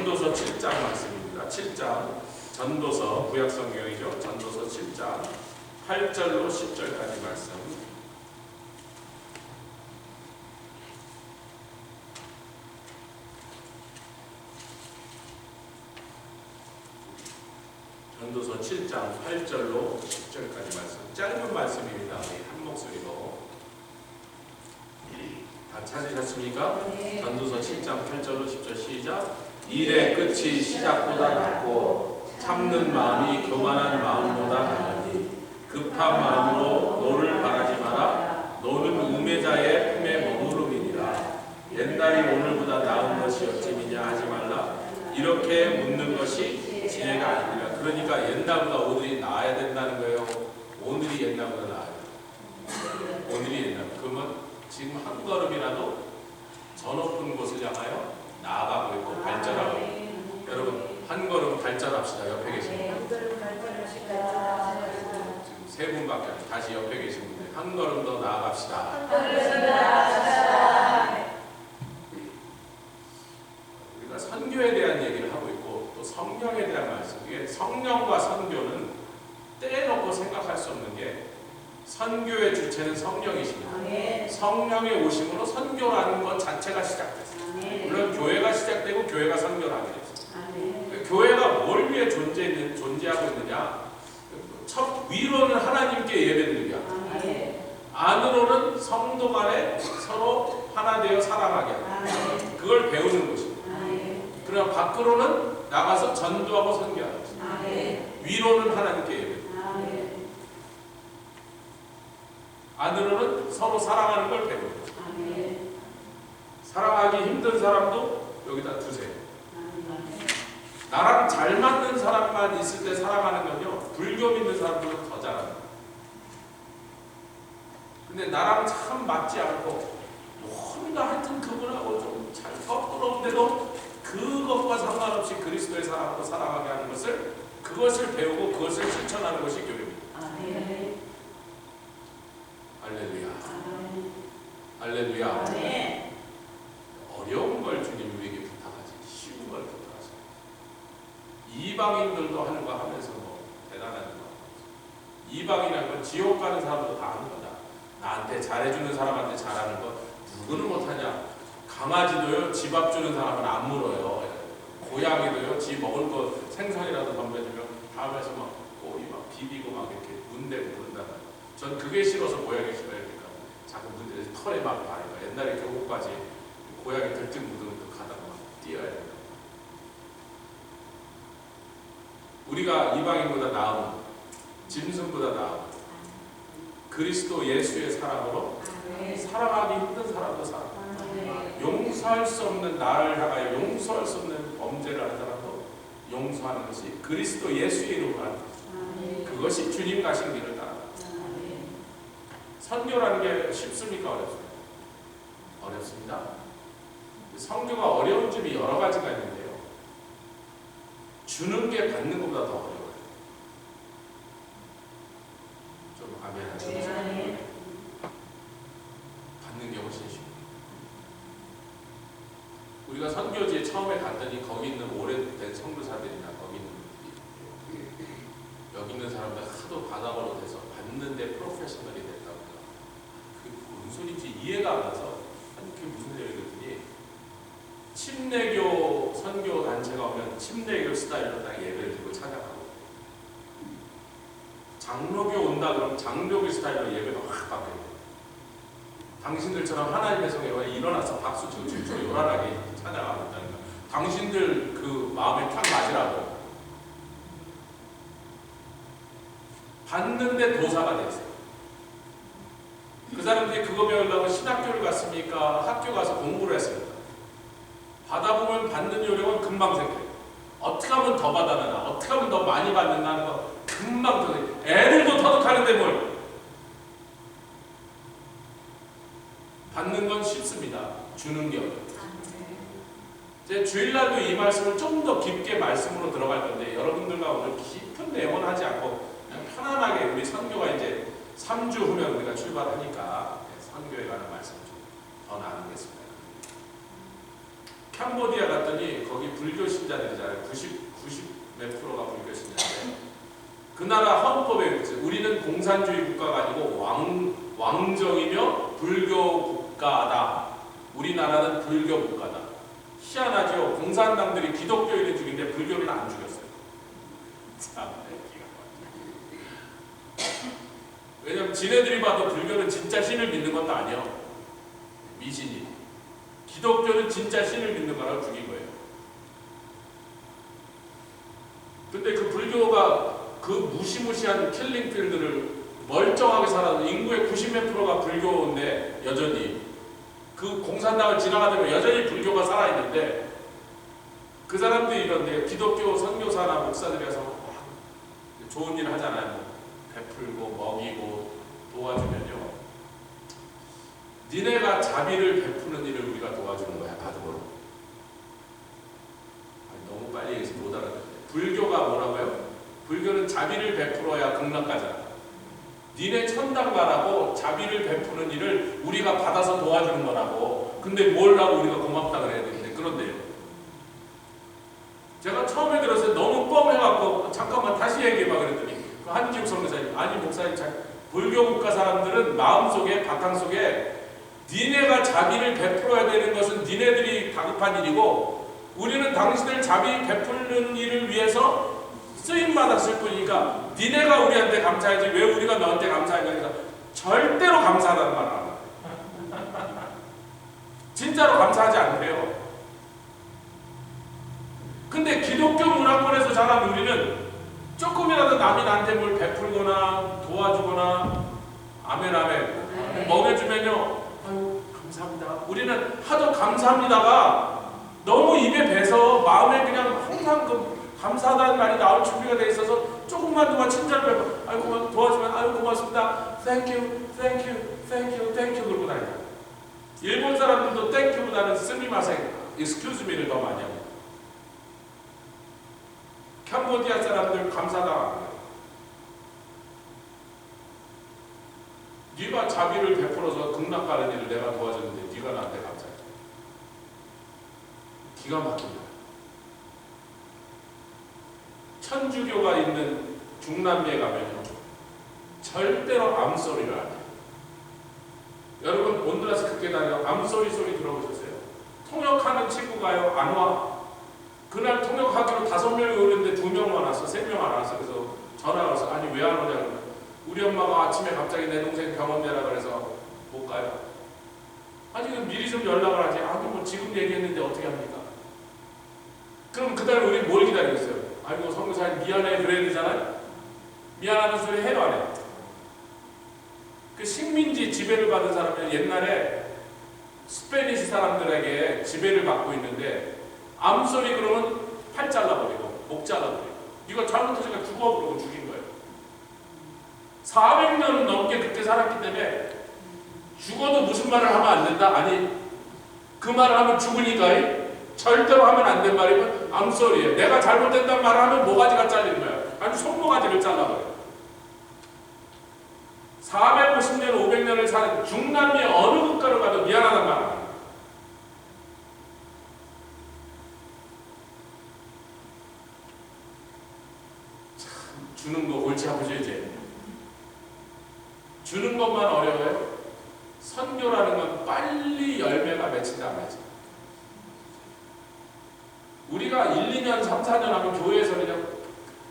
전도서 7장 말씀입니다. 7장 전도서 구약성경이죠. 전도서 7장 8절로 10절까지 말씀. 전도서 7장 8절로 10절까지 말씀. 짧은 말씀입니다. 우리 한 목소리로. 다 찾으셨습니까? 네. 전도서 7장 8절로 10절 시작. 일의 끝이 시작보다 낫고 참는 마음이 교만한 마음보다 나으니 급한 마음으로 노를 바라지 마라. 노는 우매자의 품에 머무름이니라. 옛날이 오늘보다 나은 것이 어찌미냐 하지 말라. 이렇게 묻는 것이 지혜가 아니라. 그러니까 옛날보다 오늘이 나아야 된다는 거예요. 오늘이 옛날보다 나아요. 오늘이 옛날. 그러면 지금 한 걸음이라도 저 높은 곳을 향하여 나아가고 있고 발전하고 있고. 여러분 한 걸음 발전합시다. 옆에 계신 분. 지금 세 분밖에 안 돼요. 다시 옆에 계신 분들 한 걸음 더 나아갑시다. 우리가 선교에 대한 얘기를 하고 있고 또 성령에 대한 말씀. 이게 성령과 선교는 떼놓고 생각할 수 없는 게 선교의 주체는 성령이십니다. 성령의 오심으로 선교라는 것 자체가 시작됐어요. 물론 교회가 시작되고 교회가 선교를 하게 됐어요. 교회가 뭘 위해 존재하고 있느냐? 첫 위로는 하나님께 예배드리게 하고 안으로는 성도 간에 서로 하나 되어 사랑하게 하고 그걸 배우는 것입니다. 그러나 밖으로는 나가서 전도하고 선교하는 것입니다. 위로는 하나님께 예배드리고 안으로는 서로 사랑하는 걸 배우는 거죠. 사랑하기 힘든 사람도 여기다 두세요. 나랑 잘 맞는 사람만 있을 때 사랑하는 건요, 불교 믿는 사람들은 더 잘합니다. 근데 나랑 참 맞지 않고 뭔가 하여튼 그분하고 좀 잘 껄끄러운데도 그것과 상관없이 그리스도의 사랑으로 사랑하게 하는 것을, 그것을 배우고 그것을 실천하는 것이 교회입니다. 할렐루야. 할렐루야. 어려운 걸 주님 우리에게 부탁하지 쉬운 걸 부탁하지. 이방인들도 하는 거 하면서 뭐 대단한 거. 이방이라는 건 지옥 가는 사람도 다 하는 거다. 나한테 잘해주는 사람한테 잘하는 거 누구는 못하냐. 강아지도요 집 앞 주는 사람은 안 물어요. 고양이도요 지 먹을 거 생선이라도 덤벼주면 다음에서 막 꼬리 막 비비고 막 이렇게 문대고 그런다. 전 그게 싫어서 고양이 싫어하니까 자꾸 문대 털에 막 바르니까. 옛날에 교복까지 고양이 들뜬 묻으면 가다가 막 뛰어야 돼요. 우리가 이방인보다 나은, 짐승보다 나은 그리스도 예수의 사랑으로 사랑하기 힘든 사람도 사랑. 용서할 수 없는 나를 향하여 용서할 수 없는 범죄를 하는 사람도 용서하는 것이 그리스도 예수의 이름으로 하는 것입니다. 그것이 주님 가신 길을 따라. 선교라는 게 쉽습니까? 어렵습니까? 어렵습니다. 선교가 어려운 점이 여러 가지가 있는데요. 주는 게 받는 것보다 더 어려워요. 좀 아멘 하시죠. 받는 게 훨씬 쉽고. 우리가 선교지에 처음에 갔더니 거기 있는 오래된 선교사들이나 거기 있는 분들이 여기 있는 사람들 하도 바닥으로 돼서 받는데 프로페셔널이 됐다고. 그 무슨 소리인지 이해가 안 가서 그게 무슨 소리였더니 침례교 선교 단체가 오면 침례교 스타일로 딱 예배를 드리고 찾아가고, 장로교 온다 그러면 장로교 스타일로 예배가 확 바뀌어요. 당신들처럼 하나님의 성에 일어나서 박수 치고 춤추고 요란하게 찬양하고 있다는 거예요. 당신들 그 마음에 탁 맞으라고. 받는데 도사가 됐어요. 그 사람들이 그거 배우려고 신학교를 갔습니까? 학교 가서 공부를 했습니다. 받아보면 받는 요령은 금방 생겨요. 어떻게 하면 더 받아내나, 어떻게 하면 더 많이 받는다 하는 거 금방 터져요. 애들도 터득하는데 뭘. 받는 건 쉽습니다. 주는 게 어려워요. 이제 주일날도 이 말씀을 좀 더 깊게 말씀으로 들어갈 건데, 여러분들과 오늘 깊은 내용은 하지 않고 그냥 편안하게 우리 선교가 이제 3주 후면 우리가 출발하니까 선교에 관한 말씀 좀 더 나누겠습니다. 캄보디아 갔더니 거기 불교 신자 신자들이잖아요. 90몇 프로가 불교 신자인데 그 나라 헌법에 있어요. 우리는 공산주의 국가가 아니고 왕정이며 불교 국가다. 우리나라는 불교 국가다. 희한하죠. 공산당들이 기독교인을 죽이는데 불교를 안 죽였어요. 참 왜냐면 지네들이 봐도 불교는 진짜 신을 믿는 것도 아니야. 미신이. 기독교는 진짜 신을 믿는 거라고 죽인 거예요. 근데 그 불교가 그 무시무시한 킬링필드를 멀쩡하게 살아도 인구의 90몇 프로가 불교인데 여전히 그 공산당을 지나가다가 여전히 불교가 살아있는데 그 사람들이 이런데 기독교 선교사나 목사들이라서 좋은 일 하잖아요. 베풀고 먹이고 도와주면요. 니네가 자비를 베푸는 일을 우리가 도와주는 거야. 바둑으로. 너무 빨리 얘기해서 못 알아듣네. 불교가 뭐라고요? 불교는 자비를 베풀어야 극락 가잖아. 니네 천당 가라고 자비를 베푸는 일을 우리가 받아서 도와주는 거라고. 근데 뭘 하고 우리가 고맙다 그래야 되는데 그런데요. 제가 처음에 들었을 때 너무 뻥해갖고 잠깐만 다시 얘기해봐 그랬더니 그 한지욱 선교사님 아니 목사님 불교 국가 사람들은 마음속에 바탕속에 니네가 자비를 베풀어야 되는 것은 니네들이 다급한 일이고 우리는 당신들 자비 베푸는 일을 위해서 쓰임받았을 뿐이니까 니네가 우리한테 감사하지 왜 우리가 너한테 감사하냐. 절대로 감사하다는 말을 안 해요. 진짜로 감사하지 않대요. 근데 기독교 문화권에서 자란 우리는 조금이라도 남이 나한테 뭘 베풀거나 도와주거나 아멘 아멘 먹여주면요 아유 감사합니다. 우리는 하도 감사합니다가 너무 입에 배서 마음에 그냥 항상 그 감사하다는 말이 나올 준비가 돼 있어서 조금만 더 친절을 베풀 아유 도와주면 아유 고맙습니다. Thank you, thank you, thank you, thank you 그러고 다녀요. 일본 사람들도 thank you보다는 스미마셍, excuse me를 더 많이 합니다. 캄보디아 사람들 감사다 안 해요. 네가 자비를 베풀어서 극락 가는 일을 내가 도와줬는데 네가 나한테 감사해. 기가 막힙니다. 천주교가 있는 중남미에 가면요 절대로 암소리를 안 해요. 여러분 온두라스 극계 다녀 암소리 소리 들어보셨어요? 통역하는 친구가요 안 와. 그날 통역하기로 5명이 오는데 2명만 왔어. 3명 안 왔어. 그래서 전화가 와서 아니 왜 안 오냐 그러면 우리 엄마가 아침에 갑자기 내 동생 병원 내라 그래서 못 가요. 아니 그럼 미리 좀 연락을 하지. 아니 뭐 지금 얘기했는데 어떻게 합니까? 그럼 그날 우리 뭘 기다리고 있어요? 아이고 선교사님 미안해 그래야 되잖아요. 미안하는 소리 해도 안 해. 그 식민지 지배를 받은 사람은 옛날에 스페니시 사람들에게 지배를 받고 있는데 암소리 그러면 팔 잘라버리고 목 잘라버리고 이거 잘못해서 죽어 그러고 죽인 거예요. 400년 넘게 그렇게 살았기 때문에 죽어도 무슨 말을 하면 안 된다? 아니 그 말을 하면 죽으니까 절대로 하면 안 된 말이면 암소리예요. 내가 잘못된다는 말을 하면 모가지가 잘리는 거야. 아니 손모가지를 잘라버려요. 450년 500년을 사는 중남미 어느 국가로 가도 미안하다는 말을 합니다. 주는 거 골치 아프죠 이제. 주는 것만 어려워요. 선교라는 건 빨리 열매가 맺힌다 말이지. 우리가 1, 2년, 3, 4년 하면 교회에서 그냥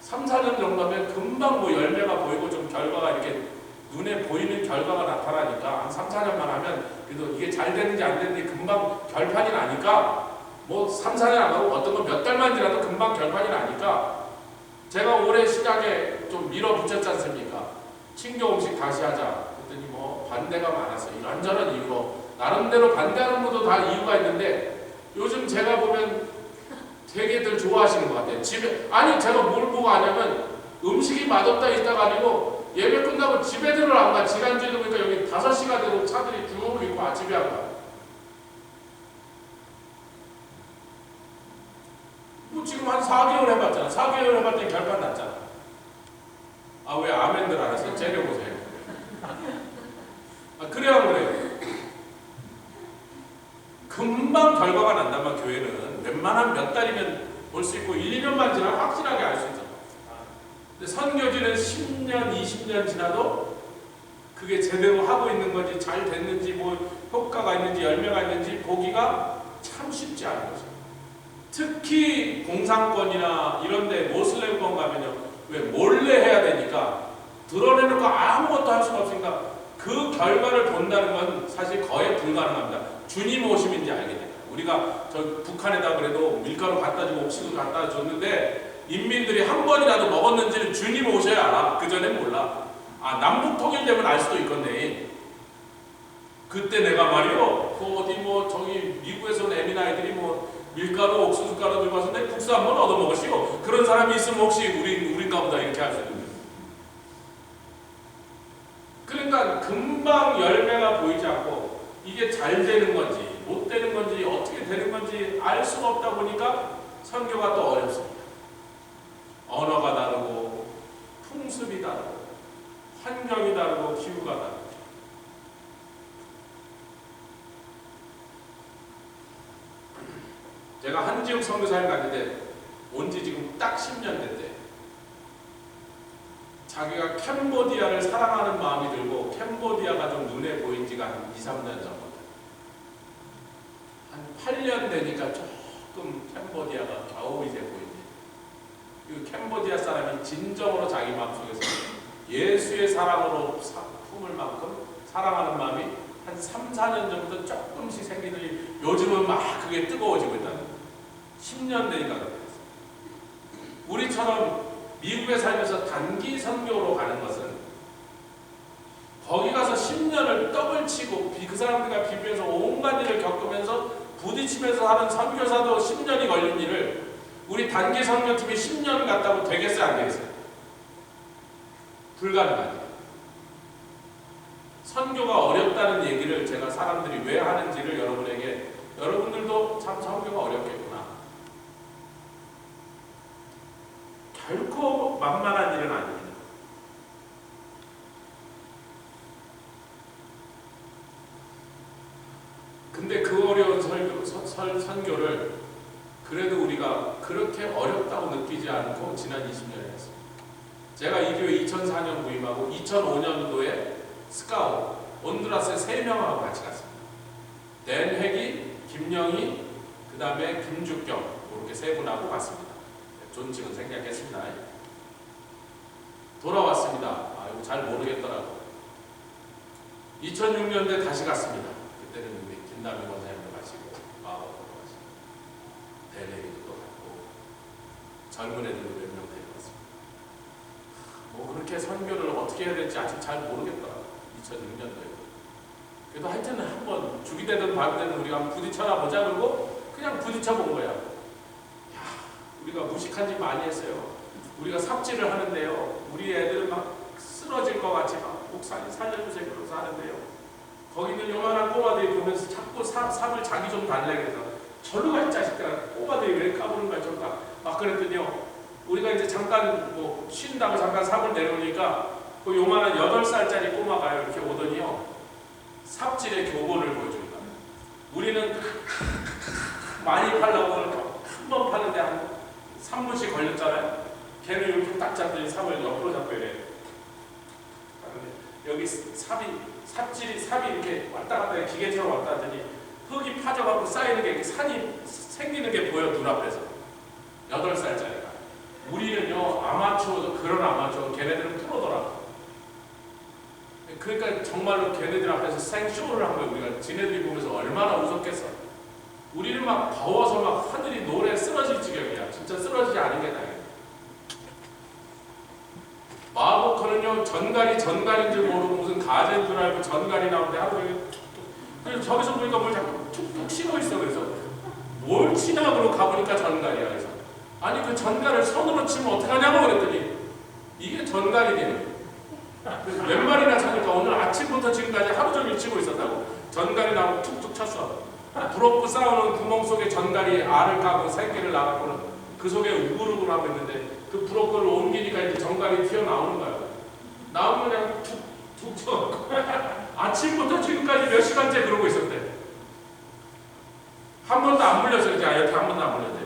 3, 4년 정도 하면 금방 뭐 열매가 보이고 좀 결과가 이렇게 눈에 보이는 결과가 나타나니까 한 3, 4년만 하면 그래도 이게 잘 되는지 안 되는지 금방 결판이 나니까 뭐 3, 4년 안 하고 어떤 건 몇 달만 지나도 금방 결판이 나니까 제가 올해 시작에 좀 밀어붙였지 않습니까? 친교 음식 다시 하자. 그랬더니 뭐 반대가 많았어요. 이런저런 이유로. 나름대로 반대하는 분도 다 이유가 있는데 요즘 제가 보면 되게들 좋아하시는 것 같아요. 집에, 아니 제가 뭘 보고 하냐면 음식이 맛없다 있다가 아니고 예배 끝나고 집에들을 안 가. 지난주에도 보니까 여기 5시가 돼도 차들이 쭉 있고 아침에 안 가. 뭐 지금 한 4개월 해봤잖아. 4개월 해봤더니 결판 났잖아. 아 왜 아멘들 안 하세요? 째려보세요. 아 그래야 그래요. 금방 결과가 난다면 교회는 웬만하면 몇 달이면 볼 수 있고 1, 2년만 지나면 확실하게 알 수 있잖아. 근데 선교지는 10년, 20년 지나도 그게 제대로 하고 있는 건지 잘 됐는지 뭐 효과가 있는지 열매가 있는지 보기가 참 쉽지 않은 거죠. 특히 공산권이나 이런데 모슬렘권 가면요, 왜 몰래 해야 되니까 드러내놓고 아무것도 할 수가 없으니까 그 결과를 본다는 건 사실 거의 불가능합니다. 주님 오심인지 알게 됩니다. 우리가 저 북한에다 그래도 밀가루 갖다 주고 옥수수 갖다 줬는데 인민들이 한 번이라도 먹었는지는 주님 오셔야 알아. 그 전엔 몰라. 아, 남북 통일되면 알 수도 있겠네. 그때 내가 말이요, 그 어디 뭐 저기 미국에서 온 애민아이들이 뭐 밀가루, 옥수수가루 들고 와서 내 국수 한번 얻어먹으시오. 그런 사람이 있으면 혹시 우린가 보다 이렇게 할 수 있는 거예요. 그러니까 금방 열매가 보이지 않고 이게 잘 되는 건지 못 되는 건지 어떻게 되는 건지 알 수가 없다 보니까 선교가 또 어렵습니다. 언어가 다르고 풍습이 다르고 환경이 다르고 기후가 다르고. 제가 한지역 선교사를 갔는데 온지 지금 딱 10년 됐대. 자기가 캄보디아를 사랑하는 마음이 들고 캄보디아가 좀 눈에 보인 지가 한 2, 3년 전부터. 한 8년 되니까 조금 캄보디아가 겨우 이제 보이지. 그 캄보디아 사람이 진정으로 자기 마음속에서 예수의 사랑으로 품을 만큼 사랑하는 마음이 한 3, 4년 전부터 조금씩 생기더니 요즘은 막 그게 뜨거워지고 있다는 거예요. 10년 되니까 그랬어요. 우리처럼 미국에 살면서 단기 선교로 가는 것은 거기 가서 10년을 떡을 치고 그 사람들과 비교해서 온갖 일을 겪으면서 부딪히면서 하는 선교사도 10년이 걸린 일을 우리 단기 선교팀이 10년을 갔다고 되겠어요? 안 되겠어요? 불가능하죠. 선교가 어렵다는 얘기를 제가 사람들이 왜 하는지를 여러분에게, 여러분들도 참 선교가 어렵겠구나. 결코 만만한 일은 아닙니다. 근데 그 어려운 선교를 그래도 우리가 그렇게 어렵다고 느끼지 않고 지난 20년을 했습니다. 제가 이 교회 2004년 부임하고 2005년도에 스카웃 온두라스에 3명하고 같이 갔습니다. 댄회기, 김영희, 그 다음에 김주경 이렇게 3분하고 갔습니다. 존칭은 생략했습니다. 돌아왔습니다. 아, 이거 잘 모르겠더라고. 2006년도에 다시 갔습니다. 그때는 우리 김남희 원사님도 가시고 마법도 가시고 댄회기도 또 갔고 젊은 애들도 몇 명 데려갔습니다. 뭐 그렇게 선교를 어떻게 해야 될지 아직 잘 모르겠더라고. 2006년도에. 그래도 하여튼 한번 죽이 되든 밥이 되든 우리가 한번 부딪혀나 보자 그러고 그냥 부딪혀 본 거야. 우리가 무식한 짓 많이 했어요. 우리가 삽질을 하는데요. 우리 애들은 막 쓰러질 것 같이 막 목사님 살려주세요 그러면서 하는데요. 거기는 요만한 꼬마들이 보면서 자꾸 삽을 자기 좀 달래 그래서 절로 가 이 자식들아. 꼬마들이 왜 까부는 거야 좀 막 그랬더니요. 우리가 이제 잠깐 뭐 쉰다고 잠깐 삽을 내려오니까 그 요만한 8살짜리 꼬마가 이렇게 오더니요. 삽질의 교본을 보여줍니다. 우리는 많이 팔려고 한 번 파는데 한 3분씩 걸렸잖아요. 걔는 이렇게 딱 잡더니 삽을 옆으로 잡고 이래. 여기 삽질이 이렇게 왔다 갔다 기계처럼 왔다 하더니 흙이 파져갖고 쌓이는 게 산이 생기는 게 보여 눈앞에서. 8살짜리가. 우리는요 아마추어도 그런 아마추어 걔네들은 프로더라고. 그러니까 정말로 걔네들 앞에서 생쇼를 한 거예요. 우리가 지네들이 보면서 얼마나 웃었겠어. 우리는 막 더워서 막 하늘이 노래 쓰러질 지경이야. 진짜 쓰러지지 않은 게 다행이야. 마법커는요 전갈인 줄 모르고 무슨 가재인 줄 알고 전갈이 나오는데 하루 종일 그래서 저기서 보니까 뭘 자꾸 툭툭 치고 있어. 그래서 뭘 치냐 그러고 가보니까 전갈이야. 그래서 아니 그 전갈을 손으로 치면 어떡하냐고 그랬더니 이게 전갈이네. 몇 마리나 찾을까 오늘 아침부터 지금까지 하루 종일 치고 있었다고. 전갈이 나오고 툭툭 쳤어. 부럽고 싸우는 구멍 속에 전갈이 알을 까고 새끼를 낳았고는 그 속에 우글우글 하고 있는데 그 부럽고를 옮기니까 이제 전갈이 튀어나오는 거야. 나오면 그냥 툭툭 쳐. 아침부터 지금까지 몇 시간째 그러고 있었대. 한 번도 안 물렸어요. 제가 여태 한 번도 안 물렸대.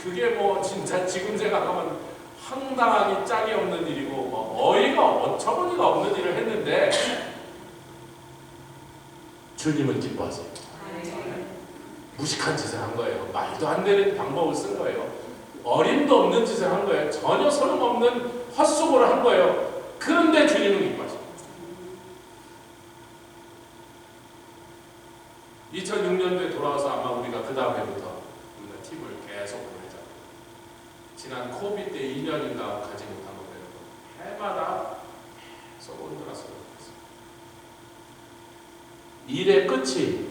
그게 뭐 진짜 지금 생각하면 황당하기 짝이 없는 일이고 뭐 어처구니가 없는 일을 했는데 주님은 기뻐하세요. 무식한 짓을 한 거예요. 말도 안 되는 방법을 쓴 거예요. 어림도 없는 짓을 한 거예요. 전혀 소용없는 헛수고를 한 거예요. 그런데 주님은 기뻐하세요. 2006년도에 돌아와서 아마 우리가 그 다음 해부터 우리가 팀을 계속 보내자. 지난 코비드 때 2년인가 가지 못한 거 빼고 해마다 혼드라스로 갔어요. 일의 끝이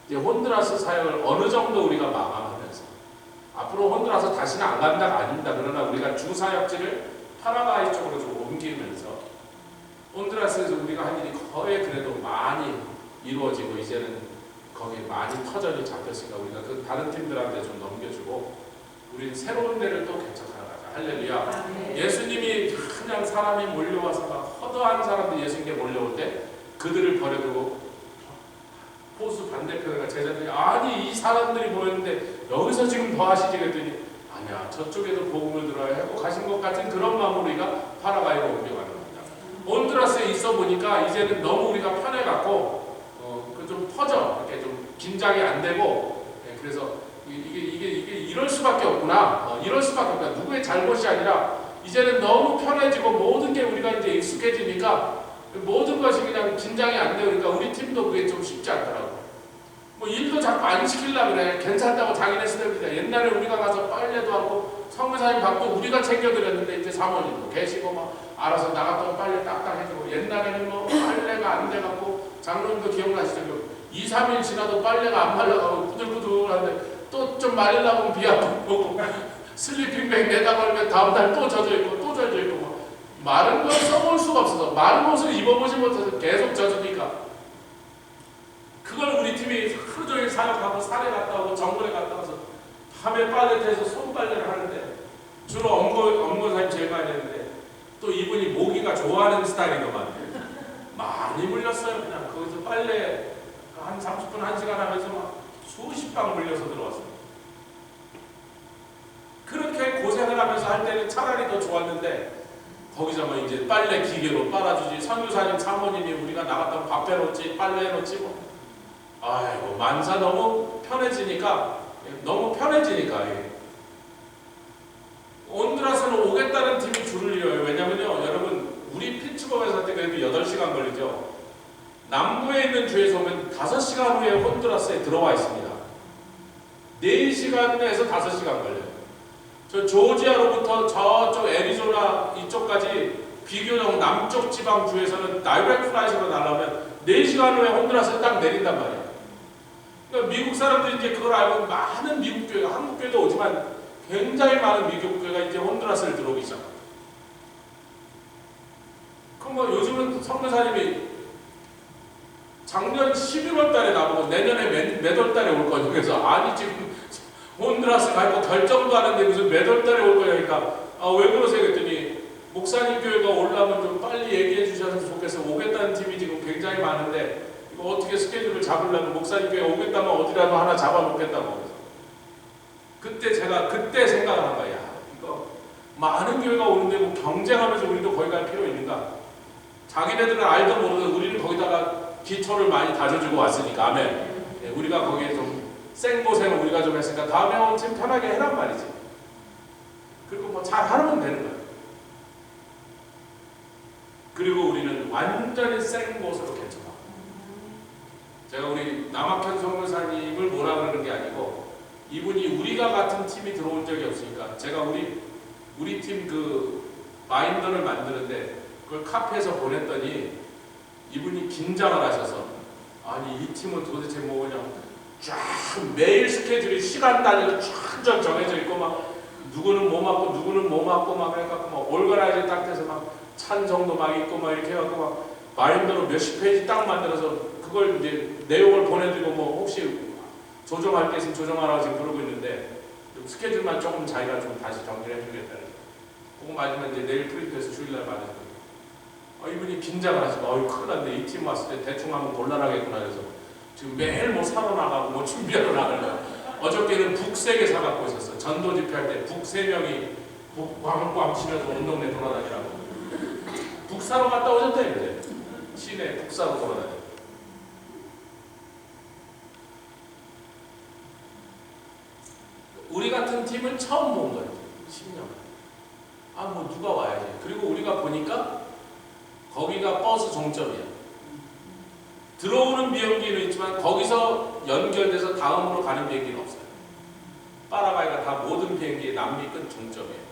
이제 혼드라스 사역을 어느 정도 우리가 마감하면서 앞으로 혼드라스 다시는 안 간다가 아닙니다. 그러나 우리가 주 사역지를 파라과이 쪽으로 좀 옮기면서 혼드라스에서 우리가 한 일이 거의 그래도 많이 이루어지고 이제는 거기에 많이 터전이 잡혔으니까 우리가 그 다른 팀들한테 좀 넘겨주고 우리는 새로운 데를 또 개척하러 가자. 할렐루야. 예수님이 그냥 사람이 몰려와서 막 허다한 사람들이 예수님께 몰려올 때 그들을 버려두고 호수 반대편에 제자들이 아니 이 사람들이 모였는데 여기서 지금 더 하시지 그랬더니 아니야 저쪽에도 복음을 들어야 하고 가신 것 같은 그런 마음으로 우리가 파라과이로 옮겨가는 겁니다. 혼두라스에 있어 보니까 이제는 너무 우리가 편해갖고 좀 퍼져 이렇게 좀 긴장이 안 되고 그래서 이게 이럴 수밖에 없구나. 이럴 수밖에 없구나. 누구의 잘못이 아니라 이제는 너무 편해지고 모든 게 우리가 이제 익숙해지니까 모든 것이 그냥 긴장이 안 되니까 우리 팀도 그게 좀 쉽지 않더라고. 뭐 일도 자꾸 안 시키려고 그래. 괜찮다고 자기네스들이다. 옛날에 우리가 가서 빨래도 하고 성교사님 밥도 우리가 챙겨드렸는데 이제 사모님도 계시고 막 알아서 나갔던 빨래 딱딱 해주고 옛날에는 뭐 빨래가 안 돼갖고 장로님도 기억나시죠? 2, 3일 지나도 빨래가 안 말라가고 부들부들한데 또 좀 말리려고 비 한 번 보고 슬리핑백 내다 걸면 다음날 또 젖어있고 또 젖어있고 뭐 마른 걸 써볼 수가 없어서 마른 옷을 입어보지 못해서 계속 젖으니까 그걸 우리 팀이 하루 종일 사역하고 산에 갔다 오고 정글에 갔다 와서 밤에 빨래터에서 손빨래를 하는데 주로 엄고사님 제일 많이 했는데 또 이분이 모기가 좋아하는 스타일이더만 많이 물렸어요. 그냥 거기서 빨래 한 30분, 1시간 하면서 막 수십 방 물려서 들어왔어요. 그렇게 고생을 하면서 할 때는 차라리 더 좋았는데 거기서 뭐 이제 빨래 기계로 빨아주지 선교사님 사모님이 우리가 나갔다 밥 해놓지 빨래 해놓지 뭐 아이고 만사 너무 편해지니까 온두라스는 오겠다는 팀이 줄을 이어요. 왜냐면요 여러분 우리 피츠버그에서 할 때 그래도 8시간 걸리죠. 남부에 있는 주에서 오면 5시간 후에 혼두라스에 들어와 있습니다. 4시간에서 5시간 걸려요. 저 조지아로부터 저쪽 애리조나 이쪽까지 비교적 남쪽 지방 주에서는 다이렉트 플라이트로 날아오면 4시간 후에 혼두라스에 딱 내린단 말이에요. 그러니까 미국 사람들이 이제 그걸 알고 많은 미국 교회가 한국 교회도 오지만 굉장히 많은 미국 교회가 이제 혼두라스를 들어오기 시작합니다. 그럼 뭐 요즘은 선교사님이 작년 11월 달에 나보고 내년에 몇 월 달에 올 거냐. 그래서 아니 지금 혼두라스 갈 거 결정도 하는데 무슨 몇 월 달에 올 거냐니까 왜 그러세요? 그랬더니 목사님 교회가 오려면 좀 빨리 얘기해 주셔서 좋겠어요. 오겠다는 팀이 지금 굉장히 많은데 이거 어떻게 스케줄을 잡으려면 목사님 교회 오겠다면 어디라도 하나 잡아놓겠다고. 그때 제가 생각을 한 거야. 이거 많은 교회가 오는데 뭐 경쟁하면서 우리도 거기 갈 필요 있는가? 자기네들은 알도 모르는 우리는 거기다가 기초를 많이 다져주고 왔으니까 아멘. 우리가 거기에 좀 생고생을 우리가 좀 했으니까 다음에 온 팀 편하게 해란 말이지. 그리고 뭐 잘 하면 되는 거야. 그리고 우리는 완전히 생곳으로 개척하고 제가 우리 남학현 선교사님을 뭐라 그러는 게 아니고 이분이 우리가 같은 팀이 들어온 적이 없으니까 제가 우리 팀 그 마인더를 만드는데 그걸 카페에서 보냈더니 이분이 긴장을 하셔서 아니 이 팀은 도대체 뭐 그냥 쫙 매일 스케줄이 시간 단위로 쫙 정해져 있고 막 누구는 뭐 맞고 누구는 뭐 맞고 막 그래갖고 막 올가라이즈 딱 돼서 막 찬성도 막 있고 막 이렇게 해갖고 막 마인더로 몇십 페이지 딱 만들어서 그걸 이제 내용을 보내드리고 뭐 혹시 조정할 게 있으면 조정하라고 지금 그러고 있는데 스케줄만 조금 자기가 좀 다시 정리를 해주겠다. 그거 맞으면 이제 내일 프린트해서 주일날 받을 거예요. 이분이 긴장을 하시고 큰일 났네. 이 팀 왔을 때 대충 하면 곤란하겠구나. 그래서 지금 매일 뭐 사러 나가고 뭐 준비하러 나가려고 어저께는 북 3개 사갖고 있었어. 전도 집회할 때 북 3명이 북 꽝꽝 치면서 온 동네 돌아다니라고. 북 사러 갔다 오셨대 이제. 시내 북 사러 돌아다녀. 우리 같은 팀을 처음 본 거예요. 10년. 아, 뭐 누가 와야지. 그리고 우리가 보니까 거기가 버스 종점이야. 들어오는 비행기는 있지만 거기서 연결돼서 다음으로 가는 비행기는 없어요. 파라과이가 다 모든 비행기의 남미 끝 종점이에요.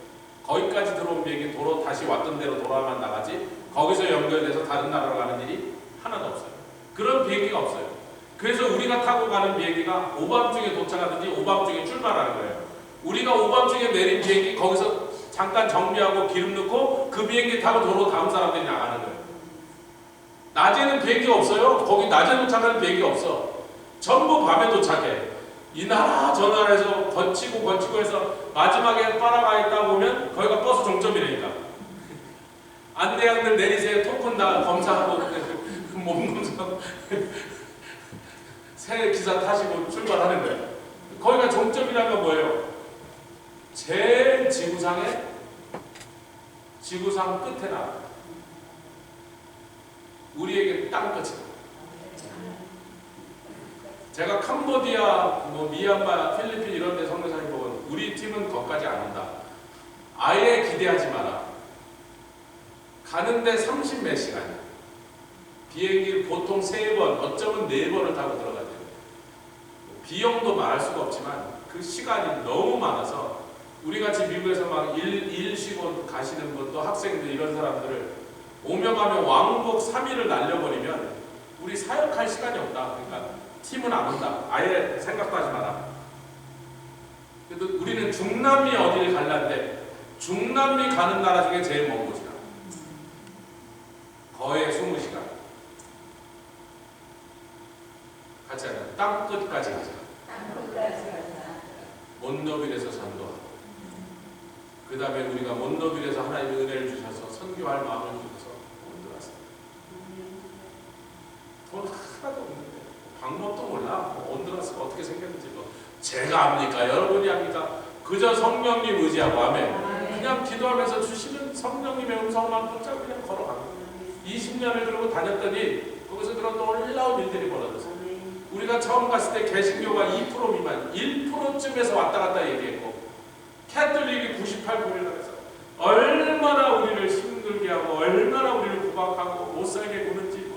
거기까지 들어온 비행기 도로 다시 왔던 대로 돌아만 나가지 거기서 연결돼서 다른 나라로 가는 일이 하나도 없어요. 그런 비행기가 없어요. 그래서 우리가 타고 가는 비행기가 오밤중에 도착하든지 오밤중에 출발하는 거예요. 우리가 오밤중에 내린 비행기 거기서 잠깐 정비하고 기름 넣고 그 비행기 타고 도로 다음 사람들이 나가는 거예요. 낮에는 비행기가 없어요. 거기 낮에 도착하는 비행기가 없어. 전부 밤에 도착해. 이 나라 저 나라에서 거치고 해서 마지막에 파라과이 딱 오면 거기가 버스 종점이라니까. 안내양들 내리세요. 토큰 다 검사하고 몸 검사하고 새 기사 타시고 출발하는 거예요. 거기가 종점이라는 건 뭐예요? 제일 지구상 끝에 나와. 우리에게 땅끝이에요. 제가 캄보디아, 미얀마, 필리핀 이런 데 선교사님 보면 우리 팀은 거기까지 안 온다. 아예 기대하지 마라. 가는데 30몇 시간이야. 비행기를 보통 3번, 어쩌면 4번을 타고 들어가야 돼요. 비용도 말할 수가 없지만 그 시간이 너무 많아서 우리같이 미국에서 막 일 쉬고 가시는 분도 학생들 이런 사람들을 오며 가며 왕복 3일을 날려버리면 우리 사역할 시간이 없다. 그러니까 팀은 안 온다. 아예 생각도 하지 마라. 그래도 우리는 중남미 어디를 갈란데 중남미 가는 나라 중에 제일 먼 곳이다. 거의 20시간. 같이 하자. 땅끝까지 가자. 몬더빌에서 전도하고 그 다음에 우리가 몬더빌에서 하나님의 은혜를 주셔서 선교할 마음을 주셔서 온두라스. 돈 하나도 없는데 방법도 몰라. 온두라스가 어떻게 생겼는지 제가 압니까? 여러분이 압니까? 그저 성령님 의지하고 아멘. 그냥 기도하면서 주시는 성령님의 음성만 붙잡고 그냥 걸어갑니다. 20년을 그러고 다녔더니 거기서 그런 놀라운 일들이 벌어졌어요. 우리가 처음 갔을 때 개신교가 2% 미만, 1%쯤에서 왔다 갔다 얘기했고 캐톨릭이 98%라고 해서 얼마나 우리를 힘들게 하고 얼마나 우리를 구박하고 못살게 구는지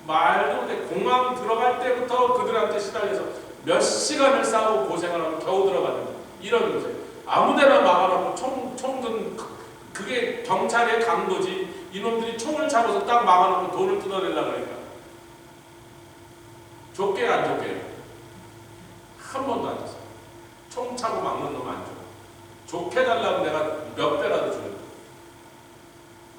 말도 못해. 공항 들어갈 때부터 그들한테 시달려서 몇 시간을 싸우고 고생을 하고 겨우 들어가는 이런 거죠. 아무데나 막아놓고 총든 그게 경찰의 강도지. 이놈들이 총을 잡아서 딱 막아놓고 돈을 뜯어내려고 그러니까 좁게 안 좁게 한 번도 안 줬어. 총 차고 막는 놈 안 줘. 좋게 달라고 내가 몇 배라도 주는 거야.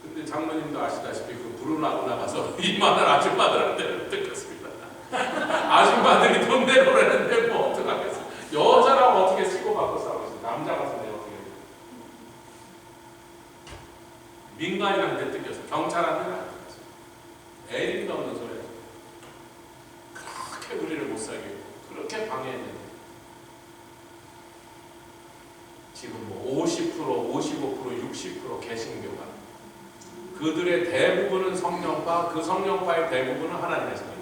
근데 장로님도 아시다시피 그 부르라고 나가서 이 많은 아줌마들한테 뜯겼습니다. 아줌마들이 돈 내놓으라는데 뭐 어떡하겠어. 여자라고 어떻게 치고받고 싸우지. 남자 같은 데 어떻게 민간인한테 뜯겼어. 경찰한테는 안 뜯겼어. 애인도 없는 소리야. 그렇게 우리를 못 살게 했고 그렇게 방해했는데 지금 뭐 50%, 55%, 60% 개신교가 그들의 대부분은 성령파, 그 성령파의 대부분은 하나님의 성령.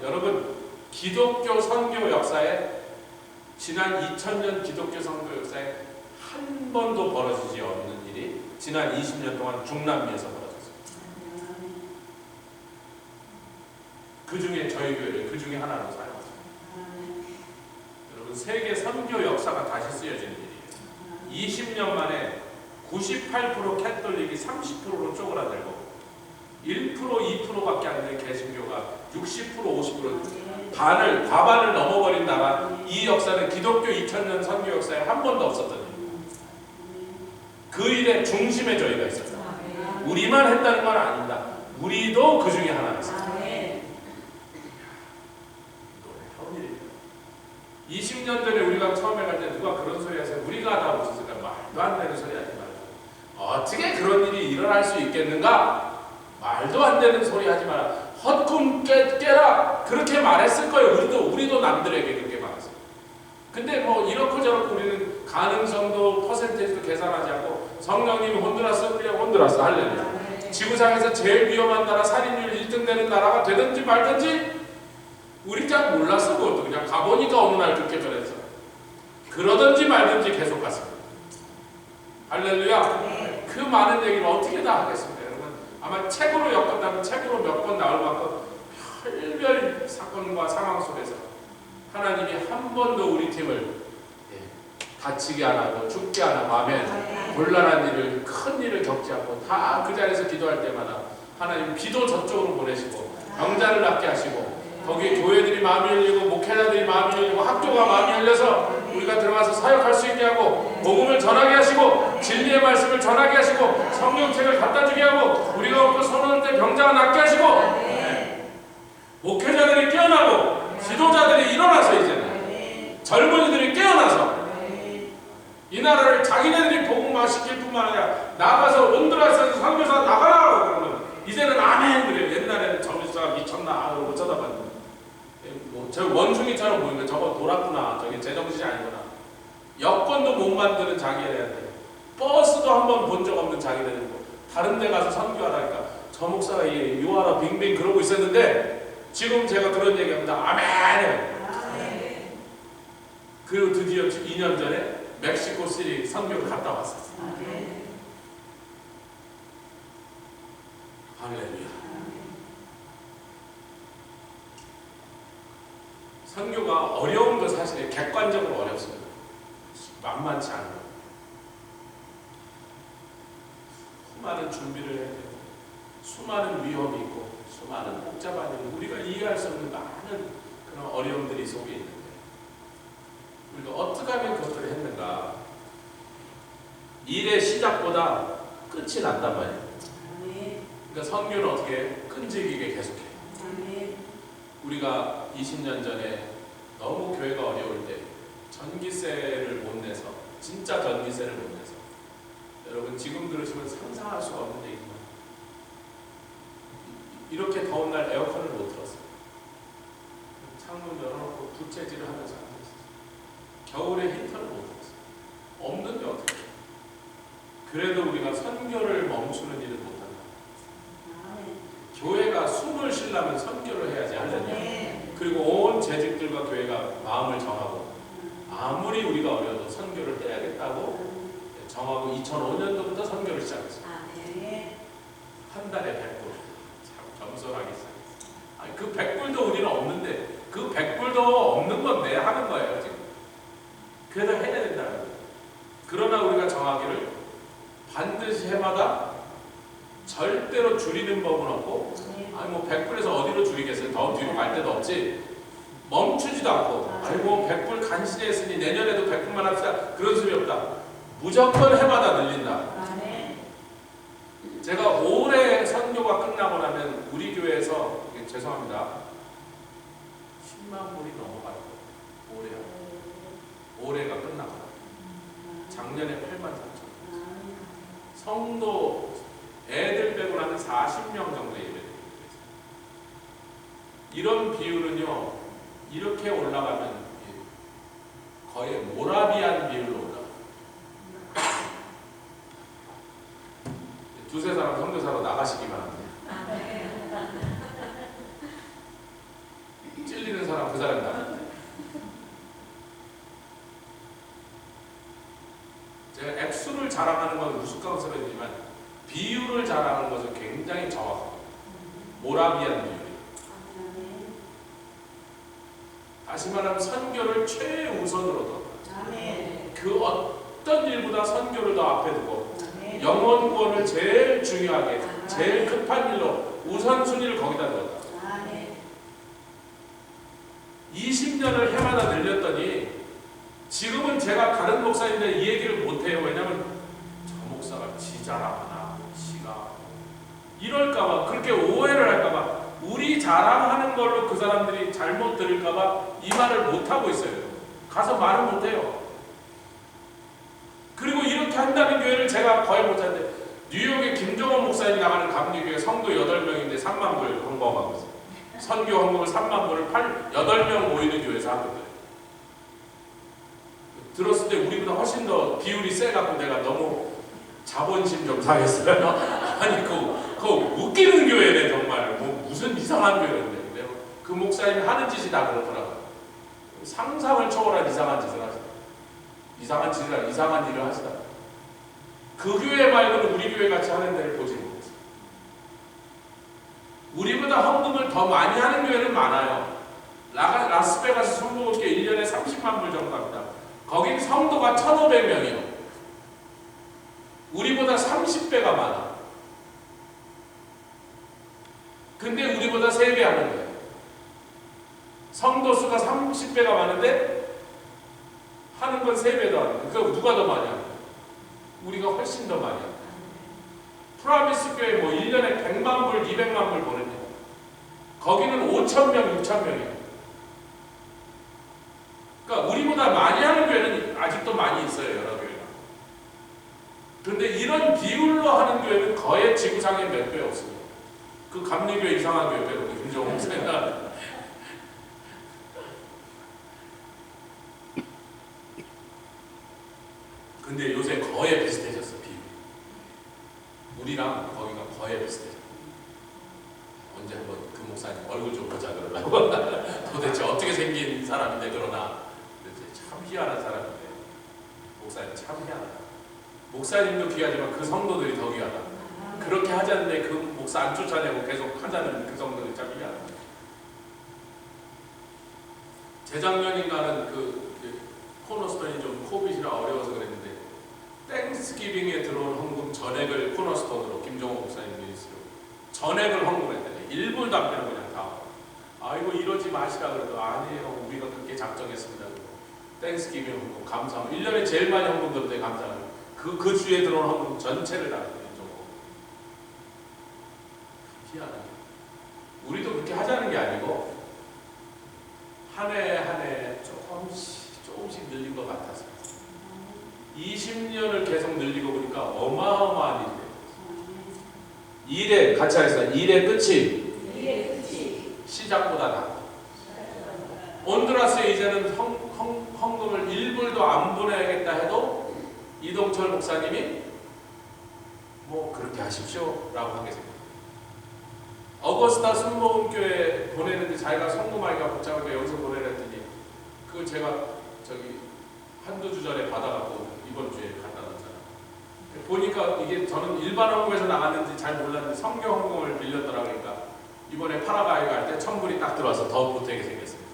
여러분, 기독교 선교 역사에 지난 2000년 기독교 선교 역사에 한 번도 벌어지지 않는 일이 지난 20년 동안 중남미에서 벌어졌어요. 그 중에 저희 교회를 그 중에 하나로 사용하죠. 여러분, 세계 선교 역사가 다시 쓰여지는 일이에요. 20년 만에 98% 캐톨릭이 30%로 쪼그라들고 1%, 2%밖에 안 되는 개신교가 60%, 50% 과반을 넘어버린 나라. 이 역사는 기독교 2000년 선교 역사에 한 번도 없었던 일입니다. 그 일의 중심에 저희가 있었어요. 우리만 했다는 건 아닙니다. 우리도 그 중에 하나였어요. 20년 전에 우리가 처음에 갈 때 누가 그런 소리 하세요? 우리가 다 웃었으니까 말도 안 되는 소리 하지 말고 어떻게 그런 일이 일어날 수 있겠는가? 말도 안 되는 소리 하지 마라. 헛꿈 깨라. 그렇게 말했을 거예요. 우리도 남들에게 그렇게 말했어요. 근데 뭐 이렇고 저렇고 우리는 가능성도 퍼센테이지도 계산하지 않고 성령님이 혼두라스 그냥 혼두라스 할렐루야. 지구상에서 제일 위험한 나라 살인율 1등 되는 나라가 되든지 말든지 우리 잘 몰랐어. 그것도 그냥 가보니까 어느 날 그렇게 변했어. 그러든지 말든지 계속 갔습니다. 할렐루야. 그 많은 얘기를 어떻게 다 하겠습니까? 여러분 아마 책으로 엮었다면 책으로 몇 번 나올 만큼 별별 사건과 상황 속에서 하나님이 한 번도 우리 팀을 다치게 안 하고 죽게 안 하고 아멘. 곤란한 일을 큰 일을 겪지 않고 다 그 자리에서 기도할 때마다 하나님 비도 저쪽으로 보내시고 병자를 낫게 하시고 거기에 교회들이 마음이 열리고 목회자들이 마음이 열리고 학교가 마음이 열려서 우리가 들어가서 사역할 수 있게 하고 복음을 전하게 하시고 진리의 말씀을 전하게 하시고 성경책을 갖다 주게 하고 우리가 없고 선언할 때 병자가 낫게 하시고 목회자들이 깨어나고 지도자들이 일어나서 이제는 젊은이들이 깨어나서 이 나라를 자기네들이 복음화 시킬 뿐만 아니라 나가서 온두라스에서 선교사 나가라고 그러면 이제는 아멘 그래요. 옛날에는 점유사가 미쳤나 못 쳐다봤는데 저 원숭이처럼 보이는 거 저거 돌았구나 저게 제정신이 아니구나. 여권도 못 만드는 자기네한테 버스도 한번 본 적 없는 자기네들이고 다른 데 가서 선교하라니까 저 목사가 유아라 빙빙 그러고 있었는데 지금 제가 그런 얘기합니다. 아멘. 그리고 드디어 2년 전에 멕시코 시리 선교를 갔다 왔었어요. 할렐루야. 선교가 어려운 거 사실 객관적으로 어렵습니다. 만만치 않은 거. 수많은 준비를 해야 되고 수많은 위험이 있고 수많은 복잡한 일 우리가 이해할 수 없는 많은 그런 어려움들이 속에 있는데 우리가 어떻게 하면 그것들을 했는가. 일의 시작보다 끝이 난단 말이에요. 그러니까 선교는 어떻게 끈질기게 계속해요. 우리가 20년 전에 너무 교회가 어려울 때 전기세를 못 내서 진짜 전기세를 못 내서 여러분 지금 들으시면 상상할 수가 없는 얘기지만 이렇게 더운 날 에어컨을 못 틀었어요. 창문 열어놓고 부채질을 하면서 겨울에 히터를 못 틀었어요. 없는데 어떻게 해요? 그래도 우리가 선교를 멈추는 일은 못한다. 교회가 숨을 쉬려면 선교를 해야지 할렐루야. 그리고 온 재직들과 교회가 마음을 정하고 아무리 우리가 어려도 선교를 해야겠다고 정하고 2005년도부터 선교를 시작했어요. 한 달에 100불. 참 겸손하게 시작했어요. 아니, 그 100불도 우리는 없는데 그 100불도 없는 건데 하는 거예요 지금. 그래서 해야 된다는 거예요. 그러나 우리가 정하기를 반드시 해마다 절대로 줄이는 법은 없고 아니 뭐 100불에서 어디로 줄이겠어요. 더 뒤로 갈 데도 없지. 멈추지도 않고 아니 뭐 100불 간신히 했으니 내년에도 100불만 합시다. 그런 소리 없다. 무조건 해마다 늘린다. 제가 올해 선교가 끝나고 나면 우리 교회에서 죄송합니다. 10만 불이 넘어갈 거예요. 올해가 끝나고 작년에 8만 3천. 성도 애들 빼고 나면 40명 정도 예배드립니다. 이런 비율은요 이렇게 올라가면 거의 모라비안 비율로 올라가요. 두세 사람 선교사로 나가시기만 합니다. 찔리는 사람 그 사람 나가요. 제가 액수를 자랑하는 건 우스꽝스러우지만 비율을 자랑하는 것은 굉장히 정확합니다. 모라비안 비율이. 다시 말하면 선교를 최우선으로 둬. 그 어떤 일보다 선교를 더 앞에 두고 영혼 구원을 제일 중요하게 제일 급한 일로 우선순위를 거기다 뒀다. 20년을 해마다 늘렸더니 지금은 제가 다른 목사인데 이 얘기를 못해요. 왜냐하면 저 목사가 지 자랑하나 지가 이럴까봐 그렇게 오해를 할까봐 우리 자랑하는 걸로 그 사람들이 잘못 들을까봐 이 말을 못하고 있어요. 가서 말을 못해요. 그리고 이렇게 한다는 교회를 제가 거의 못 찾는데 뉴욕에 김종원 목사님 나가는 감리교회 성도 8명인데 3만 불 광고하고 있어요. 선교 헌금을 3만 불을 8명 모이는 교회에서 하거든. 들었을 때 우리보다 훨씬 더 비율이 세갖고 내가 너무 자본심 좀 상했어요. 아니 그거 웃기는 교회네 정말. 뭐 무슨 이상한 교회인데. 그 목사님이 하는 짓이 다 그렇더라고요. 상상을 초월한 이상한 짓을 하시다. 이상한 일을 하시다. 그 교회 말고는 우리 교회 같이 하는 데를 보지 못했어요. 우리보다 헌금을 더 많이 하는 교회는 많아요. 라스베가스 성도교회 1년에 30만 불 정도 합니다. 거긴 성도가 1,500명이요. 우리보다 30배가 많아. 근데 우리보다 3배 하는 거예요. 성도 수가 30배가 많은데 하는 건 3배 더 하는 거예요. 그러니까 누가 더 많이 하는 거예요? 우리가 훨씬 더 많이 하는 거예요. 프라미스 교회 뭐 1년에 100만 불, 200만 불 보내요. 거기는 5,000명, 6,000명이에요. 그러니까 우리보다 많이 하는 교회는 아직도 많이 있어요. 여러 교회가. 그런데 이런 비율로 하는 교회는 거의 지구상에 몇 배 없습니다. 그 감리교회 이상한 교회 빼고 김종옥 목사님. 근데 요새 거의 비슷해졌어. 비율. 우리랑 거기가 거의 비슷해졌어. 언제 한번 그 목사님 얼굴 좀 보자 그러려고. 도대체 어떻게 생긴 사람인데 그러나. 참 희한한 사람인데. 목사님 참 희한하다. 목사님도 귀하지만 그 성도들이 더 귀하다. 그렇게 하자는데 그 목사 안 쫓아내고 계속 하자는 그 성도들이 참 희한하다. 재작년인가는 그 코너스톤이 좀 코빗이라 어려워서 그랬는데 땡스기빙에 들어온 헌금 전액을 코너스톤으로 김종호 목사님 미니스트로 전액을 헌금했대요. 1불도 안 빼는 그냥 다. 아이고 이러지 마시라 그래도 아니에요. 우리가 그렇게 작정했습니다. 땡스기빙 헌금 감사합니다. 1년에 제일 많이 헌금 들었대 감사합니다. 그 주에 들어온 헌금 전체를 다 김종호. 희한하네. 우리도 그렇게 하자는 게 아니고 한 해 한 해 조금씩 늘린 것 같아서 20년을 계속 늘리고 보니까 어마어마한 일이에요. 일의 같이 하겠습니다. 일의 끝이 시작보다 낫다. 온두라스에 이제는 헌금을 1불도 안 보내야겠다 해도 이동철 목사님이 뭐 그렇게 하십시오 라고 하게 됩니다. 어거스타 순복음교회 보내는데 자기가 성금하기가 복잡하게 여기서 보내랬더니 그걸 제가 한두 주 전에 받아갖고 이번 주에 갖다 놨잖아. 보니까 이게 저는 일반 헌금에서 나갔는지 잘 몰랐는데 성경 헌금을 빌렸더라. 그러니까 이번에 파라과이 갈 때 1,000불이 딱 들어와서 더 보태게 생겼습니다.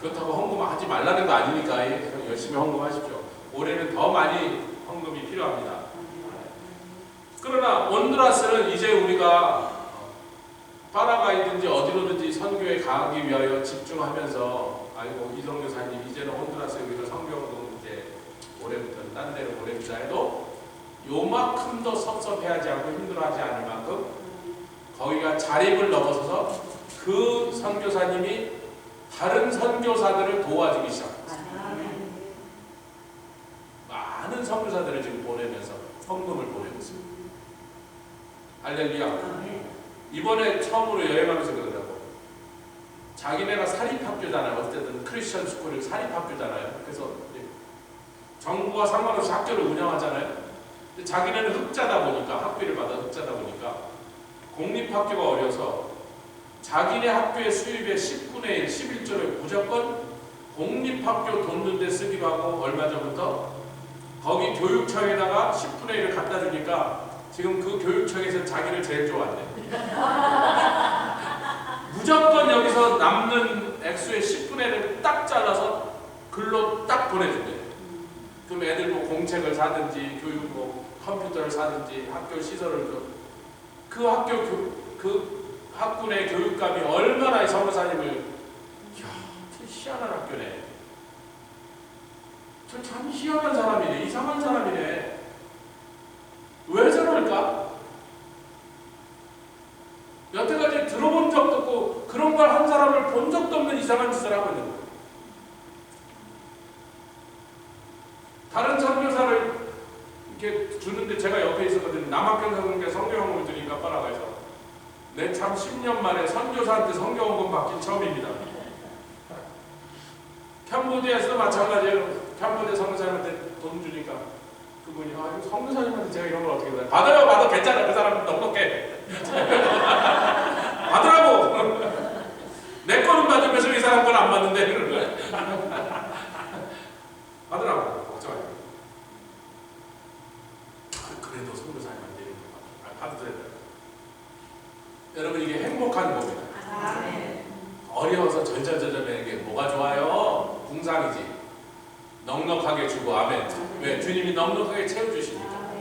그렇다고 헌금 하지 말라는 거 아니니까 열심히 헌금하십시오. 올해는 더 많이 헌금이 필요합니다. 그러나 온두라스는 이제 우리가 파라과이든지 어디로든지 선교에 가기 위하여 집중하면서 아이고 이성 교사님 이제는 온두라스에 우리가 성경도 이제 올해부터는 딴 데로 보내주자 해도 요만큼도 섭섭해하지 않고 힘들어하지 않을 만큼 거기가 자립을 넘어서서 그 선교사님이 다른 선교사들을 도와주기 시작했어요. 많은 선교사들을 지금 보내면서 헌금을 보내고 있습니다. 할렐루야. 이번에 처음으로 여행하면서 그러더라고. 자기네가 사립학교잖아요. 어쨌든 크리스천 스쿨이 사립학교잖아요. 그래서 정부와 상관없이 학교를 운영하잖아요. 근데 자기네는 흑자다 보니까 학비를 받아 흑자다 보니까 공립학교가 어려서 자기네 학교의 수입의 10분의 1, 11조를 무조건 공립학교 돈 든 데 쓰기로 하고 얼마 전부터 거기 교육청에다가 10분의 1을 갖다 주니까 지금 그 교육청에서 자기를 제일 좋아한대. 무조건 여기서 남는 액수의 10분의 1을 딱 잘라서 글로 딱 보내준대. 그럼 애들 뭐 공책을 사든지 교육 뭐 컴퓨터를 사든지 학교 시설을 그 학교 그 학군의 교육감이 얼마나 이 선교사님을 이야 참 희한한 학교네. 저 참 희한한 사람이네. 이상한 사람이네. 왜 저럴까? 여태까지 들어본 적도 없고 그런 걸 한 사람을 본 적도 없는 이상한 짓을 하고 있는 거예요. 다른 선교사를 이렇게 주는데 제가 옆에 있었거든요. 남학견 선교회 성경학을 드리니까 빨아가서 내 참 10년 만에 선교사한테 성경원금 받긴 처음입니다. 캄보디아에서도 마찬가지예요. 캄보디아 선교사님한테 돈 주니까 그분이 선교사님한테 제가 이런 걸 어떻게 받아요? 받아. 괜찮아. 그 사람은 넉넉해. 받으라고. 내 거는 받으면서 이 사람 건 안 받는데 그런 거야. 받으라고. 걱정 마세요. 그래도 선교사님한테 이런 거 받아야 돼. 여러분 이게 행복한 겁니다. 어려워서 절절절절매는 게 뭐가 좋아요? 궁상이지. 넉넉하게 주고 아멘. 왜? 주님이 넉넉하게 채워주시니까.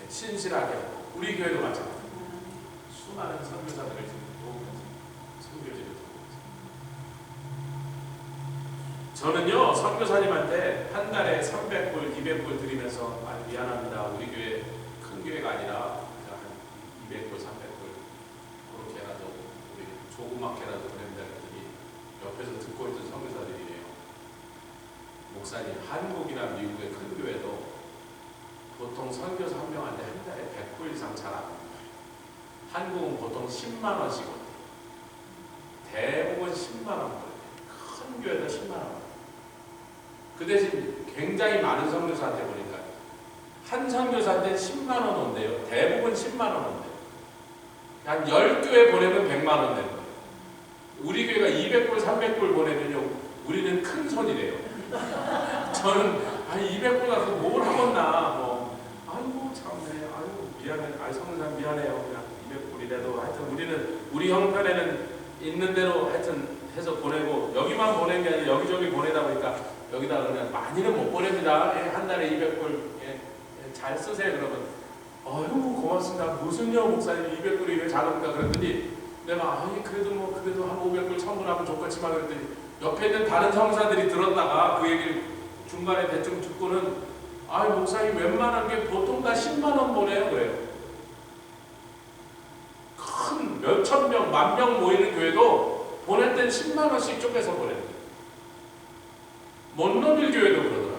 신실하게. 우리 교회도 마찬가지. 수많은 선교사들을 도우면서 선교지를 도우면서. 저는요 선교사님한테 한 달에 300불, 200불 드리면서 미안합니다. 우리 교회 큰 교회가 아니라 한 200불, 300불 그렇게라도 우리 조그맣게라도 그런다 했더니 옆에서 듣고 있던 선교사들이래요. 목사님, 한국이나 미국의 큰 교회도 보통 선교사 한 명한테 한 달에 100불 이상 잘 안 합니다. 한국은 보통 10만 원씩거든요. 대부분 10만 원 거예요. 큰 교회도 10만 원. 그 대신 굉장히 많은 선교사한테 보니까 한 선교사한테 10만 원 온대요. 대부분 10만 원 온대요. 한 10교회 보내면 100만 원 되는 거예요. 우리 교회가 200불, 300불 보내면요. 우리는 큰 손이래요. 저는 200불 가서 뭘 하겠나. 아이고 참네. 아이고 미안해. 선교사님 미안해요. 그냥 200불이라도 하여튼 우리는 우리 형편에는 있는 대로 하여튼 해서 보내고 여기만 보낸 게 아니라 여기저기 보내다 보니까 여기다 그냥 많이는 못 보냅니다. 한 달에 200불 잘 쓰세요. 그러면 어휴 고맙습니다. 무슨요 목사님 200불이 왜 작은가 그랬더니 내가 그래도 한 500불 1000불 하면 좋겠지만 그랬더니 옆에 있는 다른 성사들이 들었다가 그 얘기를 중간에 대충 듣고는 목사님 웬만한 게 보통 다 10만 원 보내요 그래요. 큰 몇천 명, 만 명 모이는 교회도 보낼 땐 10만 원씩 쪼개서 보내는 거예요. 먼너빌 교회도 그러더라고요.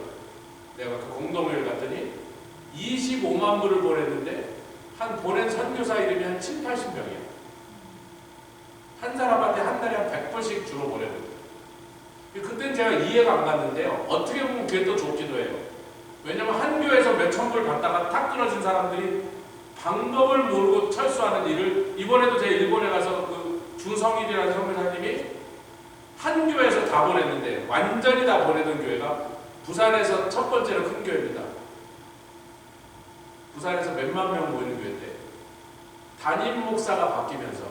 내가 그 공동회를 갔더니 25만 불을 보냈는데 한 보낸 선교사 이름이 한 7, 80명이야. 한 사람한테 한 달에 한 100불씩 주로 보내는 거예요. 그때는 제가 이해가 안 갔는데요. 어떻게 보면 그게 또 좋기도 해요. 왜냐면 한 교회에서 몇천 불 받다가 탁 끊어진 사람들이 방법을 모르고 철수하는 일을 이번에도 제가 일본에 가서 그 중성일이라는 선교사님이 한 교회에서 다 보냈는데 완전히 다 보내던 교회가 부산에서 첫 번째로 큰 교회입니다. 부산에서 몇만 명 모이는 교회인데 담임 목사가 바뀌면서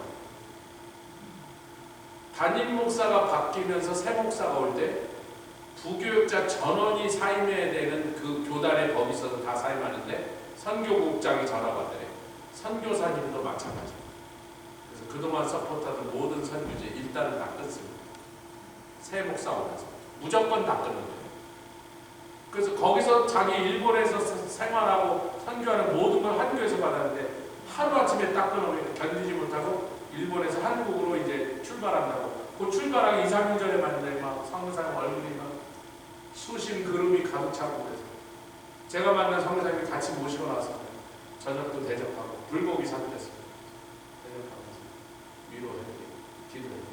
새 목사가 올 때 부교육자 전원이 사임해야 되는 그 교단에 법이 있어서 다 사임하는데 선교국장이 전화가 왔더래. 선교사님도 마찬가지. 그래서 그동안 서포트하던 모든 선교지 일단은 다 끊습니다. 새 목사 오면서 무조건 다 끊는 거예요. 그래서 거기서 자기 일본에서 생활하고 선교하는 모든 걸 한교에서 받았는데 하루아침에 딱 끊어버리니까 견디지 못하고 일본에서 한국으로 이제 출발한다고. 그 출발하기 2, 3일 전에 만났는데 막 선교사님 얼굴이 막 수신 그룹이 가득 차고 그래서 제가 만난 선교사님이 같이 모시고 나서 저녁도 대접하고 불고기 사드렸습니다. 대접하면서 위로해드리고 기도해드리고.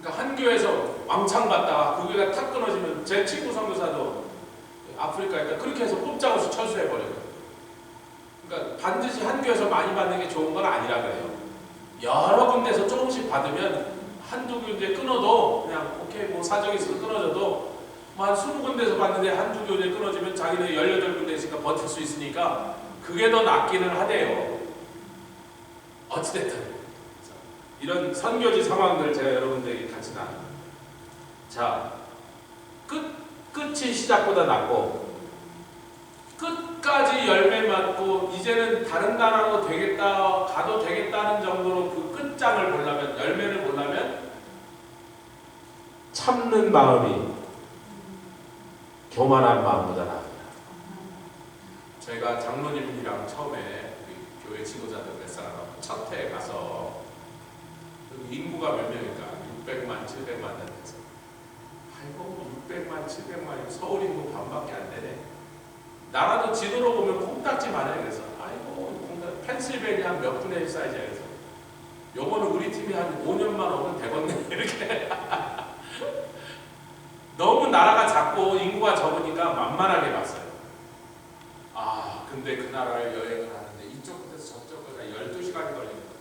그러니까 한 교회에서 왕창 받다가 그 교회가 탁 끊어지면 제 친구 선교사도 아프리카에 있다 그렇게 해서 꼼짝없이 철수해버려요. 그러니까 반드시 한 교회에서 많이 받는 게 좋은 건 아니라 그래요. 여러 군데서 조금씩 받으면 한두 교회 끊어도 그냥 오케이 뭐 사정이 있어서 끊어져도 뭐 한 20군데에서 받는데 한두 교회 끊어지면 자기는 18군데 있으니까 버틸 수 있으니까 그게 더 낫기는 하대요. 어찌됐든 이런 선교지 상황들을 제가 여러분들에게 같이 나눕니다. 자, 끝이 시작보다 낫고 끝까지 열매 맞고 이제는 다른 나라로 되겠다 가도 되겠다는 정도로 그 끝장을 보려면 열매를 보려면 참는 마음이 교만한 마음보다 납니다. 저희가 장로님이랑 처음에 우리 교회 지도자들 몇 사람하고 첫 해에 가서 인구가 몇 명일까? 600만, 700만 돼서 아이고 600만, 700만이면 서울 인구 반밖에 안 되네. 나라도 지도로 보면 콩딱지 많아요. 그래서 아이고 펜실베니아 몇 분의 1 사이즈에서 요거는 우리 팀이 한 5년만 오면 되겠네 이렇게. 너무 나라가 작고 인구가 적으니까 만만하게 봤어요. 아 근데 그 나라를 여행을 하는데 이쪽 끝에서 저쪽 끝에 12시간이 걸립니다.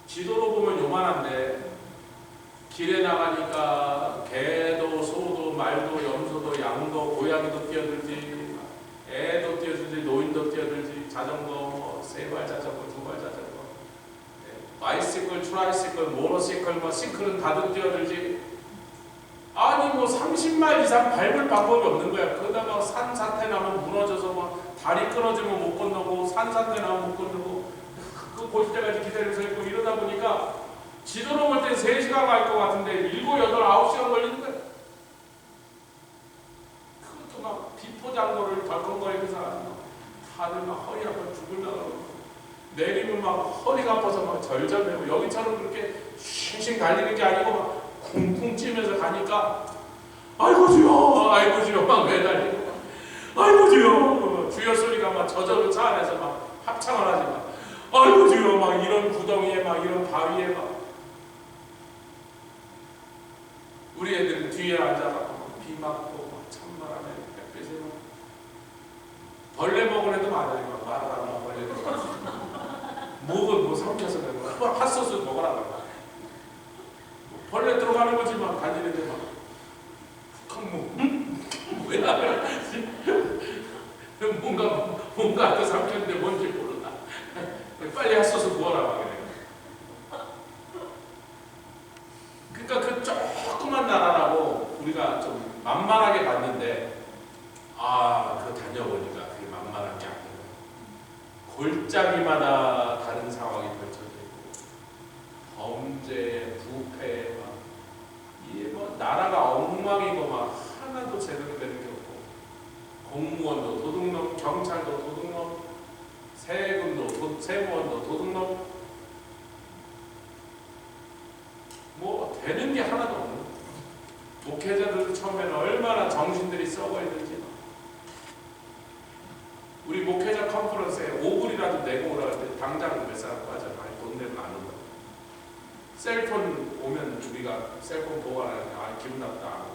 지도로 보면 요만한데 길에 나가니까 개도 소도 말도 염소도 양도 고양이도 뛰어들지, 애도 뛰어들지, 노인도 뛰어들지, 자전거, 세발 자전거, 두발 자전거, 바이시클, 트라이시클, 모노시클, 뭐 시클은 다들 뛰어들지. 아니 뭐 30마일 이상 밟을 방법이 없는 거야. 그러다가 산 사태 나면 무너져서 막 다리 끊어지면 못 건너고, 산 사태 나면 못 건너고, 그 고실 때까지 기다려서 있고 이러다 보니까 지도로 볼 때 3시간 갈 것 같은데 7, 8, 9시간 걸리는 거야. 그것도 막 비포장로를 덜컹거리면서 다들 막 허리 아파 죽을라고 내리면 막 허리가 아파서 막 절절매고, 여기처럼 그렇게 쉥쉥 달리는 게 아니고 막 쿵쿵 찌면서 가니까 아이고 주여 아이고 주여 막 매달리고 아이고 주여 주여 소리가 막 저절로 차 안에서 막 합창을 하지 막 아이고 주여 막 이런 구덩이에 막 이런 바위에 막 우리 애들은 뒤에 앉아서 비 맞고 막 찬바람에 햇빛에 막 벌레 먹은 애도 많아요. 막 말하라 막 벌레도 목은 뭐 삼켜서 내고 핫소스 먹으라 막 벌레 들어가는 거지만 다니는데 막 뭐야 뭔가 앞에 삼켰는데 뭔지 모르나 빨리 핫소스 부어라 막 이래. 그러니까 그 조그만 나라라고 우리가 좀 만만하게 봤는데 그거 다녀보니까 그게 만만한 게 아니고 골짜기마다 다른 상황이 펼쳐져 있고 범죄, 부패 막 이게 뭐 나라가 엉망이고 막 하나도 제대로 되는 게 없고 공무원도 도둑놈, 경찰도 도둑놈, 세무원도 도둑놈 뭐 되는 게 하나도 없는. 목회자들도 처음에는 얼마나 정신들이 썩어 있는지. 우리 목회자 컨퍼런스에 5불이라도 내고 오라 할 때 당장 몇 사람 빠져. 아니 돈 내면 안 온다. 셀폰 오면 우리가 셀폰 보고 하니까 기분 나쁘다.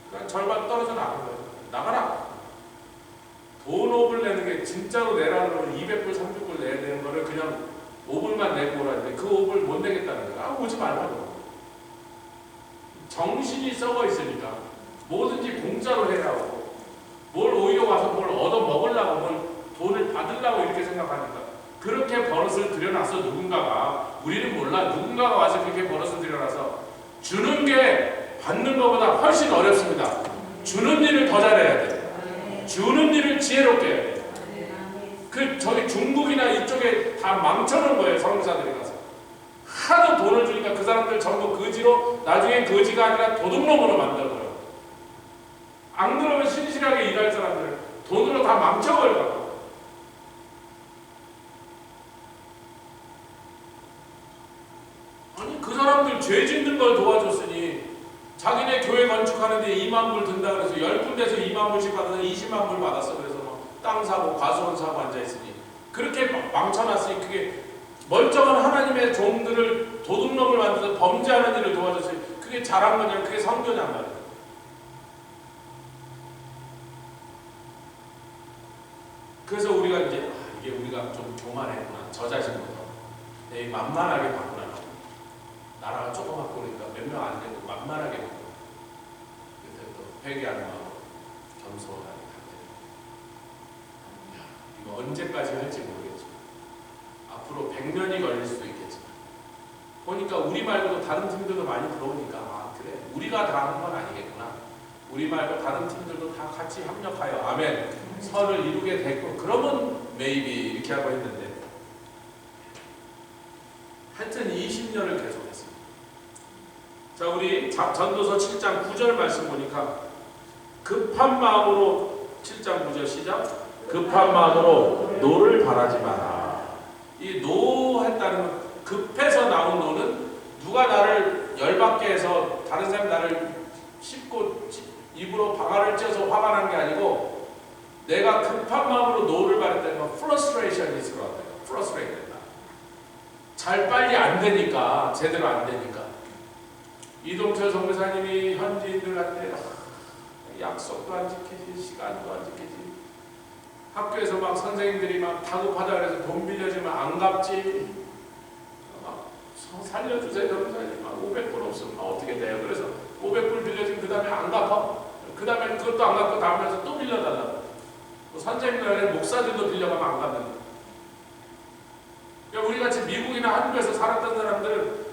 그러니까 절반 떨어져 나간 거예요. 나가라. 돈 5불 내는 게 진짜로 내라는 200불, 300불 내야 되는 거를 그냥 5불만 내고 오라는데 그 5불 못 내겠다는 거야. 오지 말라고. 정신이 썩어 있으니까 뭐든지 공짜로 해야 하고 뭘 오히려 와서 뭘 얻어 먹으려고 뭘 돈을 받으려고 이렇게 생각하니까 그렇게 버릇을 들여놔서 누군가가 우리는 몰라 누군가가 와서 그렇게 버릇을 들여놔서 주는 게 받는 것보다 훨씬 어렵습니다. 주는 일을 더 잘해야 돼. 주는 일을 지혜롭게 해야 돼. 그 저기 중국이나 이쪽에 다 망쳐놓은 거예요. 성교사들이 가서 하도 돈을 주니까 그 사람들 전부 거지로 나중에 거지가 아니라 도둑놈으로 만들어요. 안 그러면 신실하게 일할 사람들 돈으로 다 망쳐버려요. 아니 그 사람들 죄 짓는 걸 도와줬으니 자기네 교회 건축하는데 2만 불 든다 그래서 10군데서 2만 불씩 받아서 20만 불 받았어. 그래서 뭐 땅 사고 과수원 사고 앉아있으니 그렇게 망쳐놨으니 그게 멀쩡한 하나님의 종들을 도둑놈을 만들어서 범죄하는 일을 도와줬어요. 그게 잘한 거냐? 그게 성교냔 말이에요. 그래서 우리가 이제 이게 우리가 좀 교만했구나. 저 자신보다 만만하게 봤구나. 나라가 조그맣고 그러니까 몇 명 안 되고 만만하게 봤고 그래서 또 회개하는 마음으로 겸손하게 이거 언제까지 할지 모르겠지만 앞으로 100년이 걸릴 수도 있겠지만 보니까 우리 말고도 다른 팀들도 많이 들어오니까 그래 우리가 다 하는 건 아니겠구나. 우리 말고 다른 팀들도 다 같이 협력하여 아멘 선을 이루게 됐고 그러면 maybe 이렇게 하고 했는데 하여튼 20년을 계속했습니다. 자 우리 전도서 7장 9절 말씀 보니까 급한 마음으로 7장 9절 시작 급한 마음으로 노를 바라지 마라. 이 노했다는 건 급해서 나온 노는 누가 나를 열받게 해서 다른 사람이 나를 씹고 입으로 방아를 찧어서 화가 난 게 아니고 내가 급한 마음으로 노를 바랬다면 frustration이 들어왔다. frustrated 된다. 잘 빨리 안 되니까, 제대로 안 되니까. 이동철 선교사님이 현지인들한테 약속도 안 지키지, 시간도 안 지키지. 학교에서 막 선생님들이 막 다급하다 그래서 돈 빌려주면 안 갚지. 막 살려주세요, 선교사님. 500불 없으면 어떻게 돼요? 그래서 500불 빌려주면 그 다음에 안 갚아. 그 다음에 그것도 안 갚고 다음에서 또 빌려달라고. 선생님들, 목사들도 빌려가면 안 갚는. 그러니까 우리 같이 미국이나 한국에서 살았던 사람들은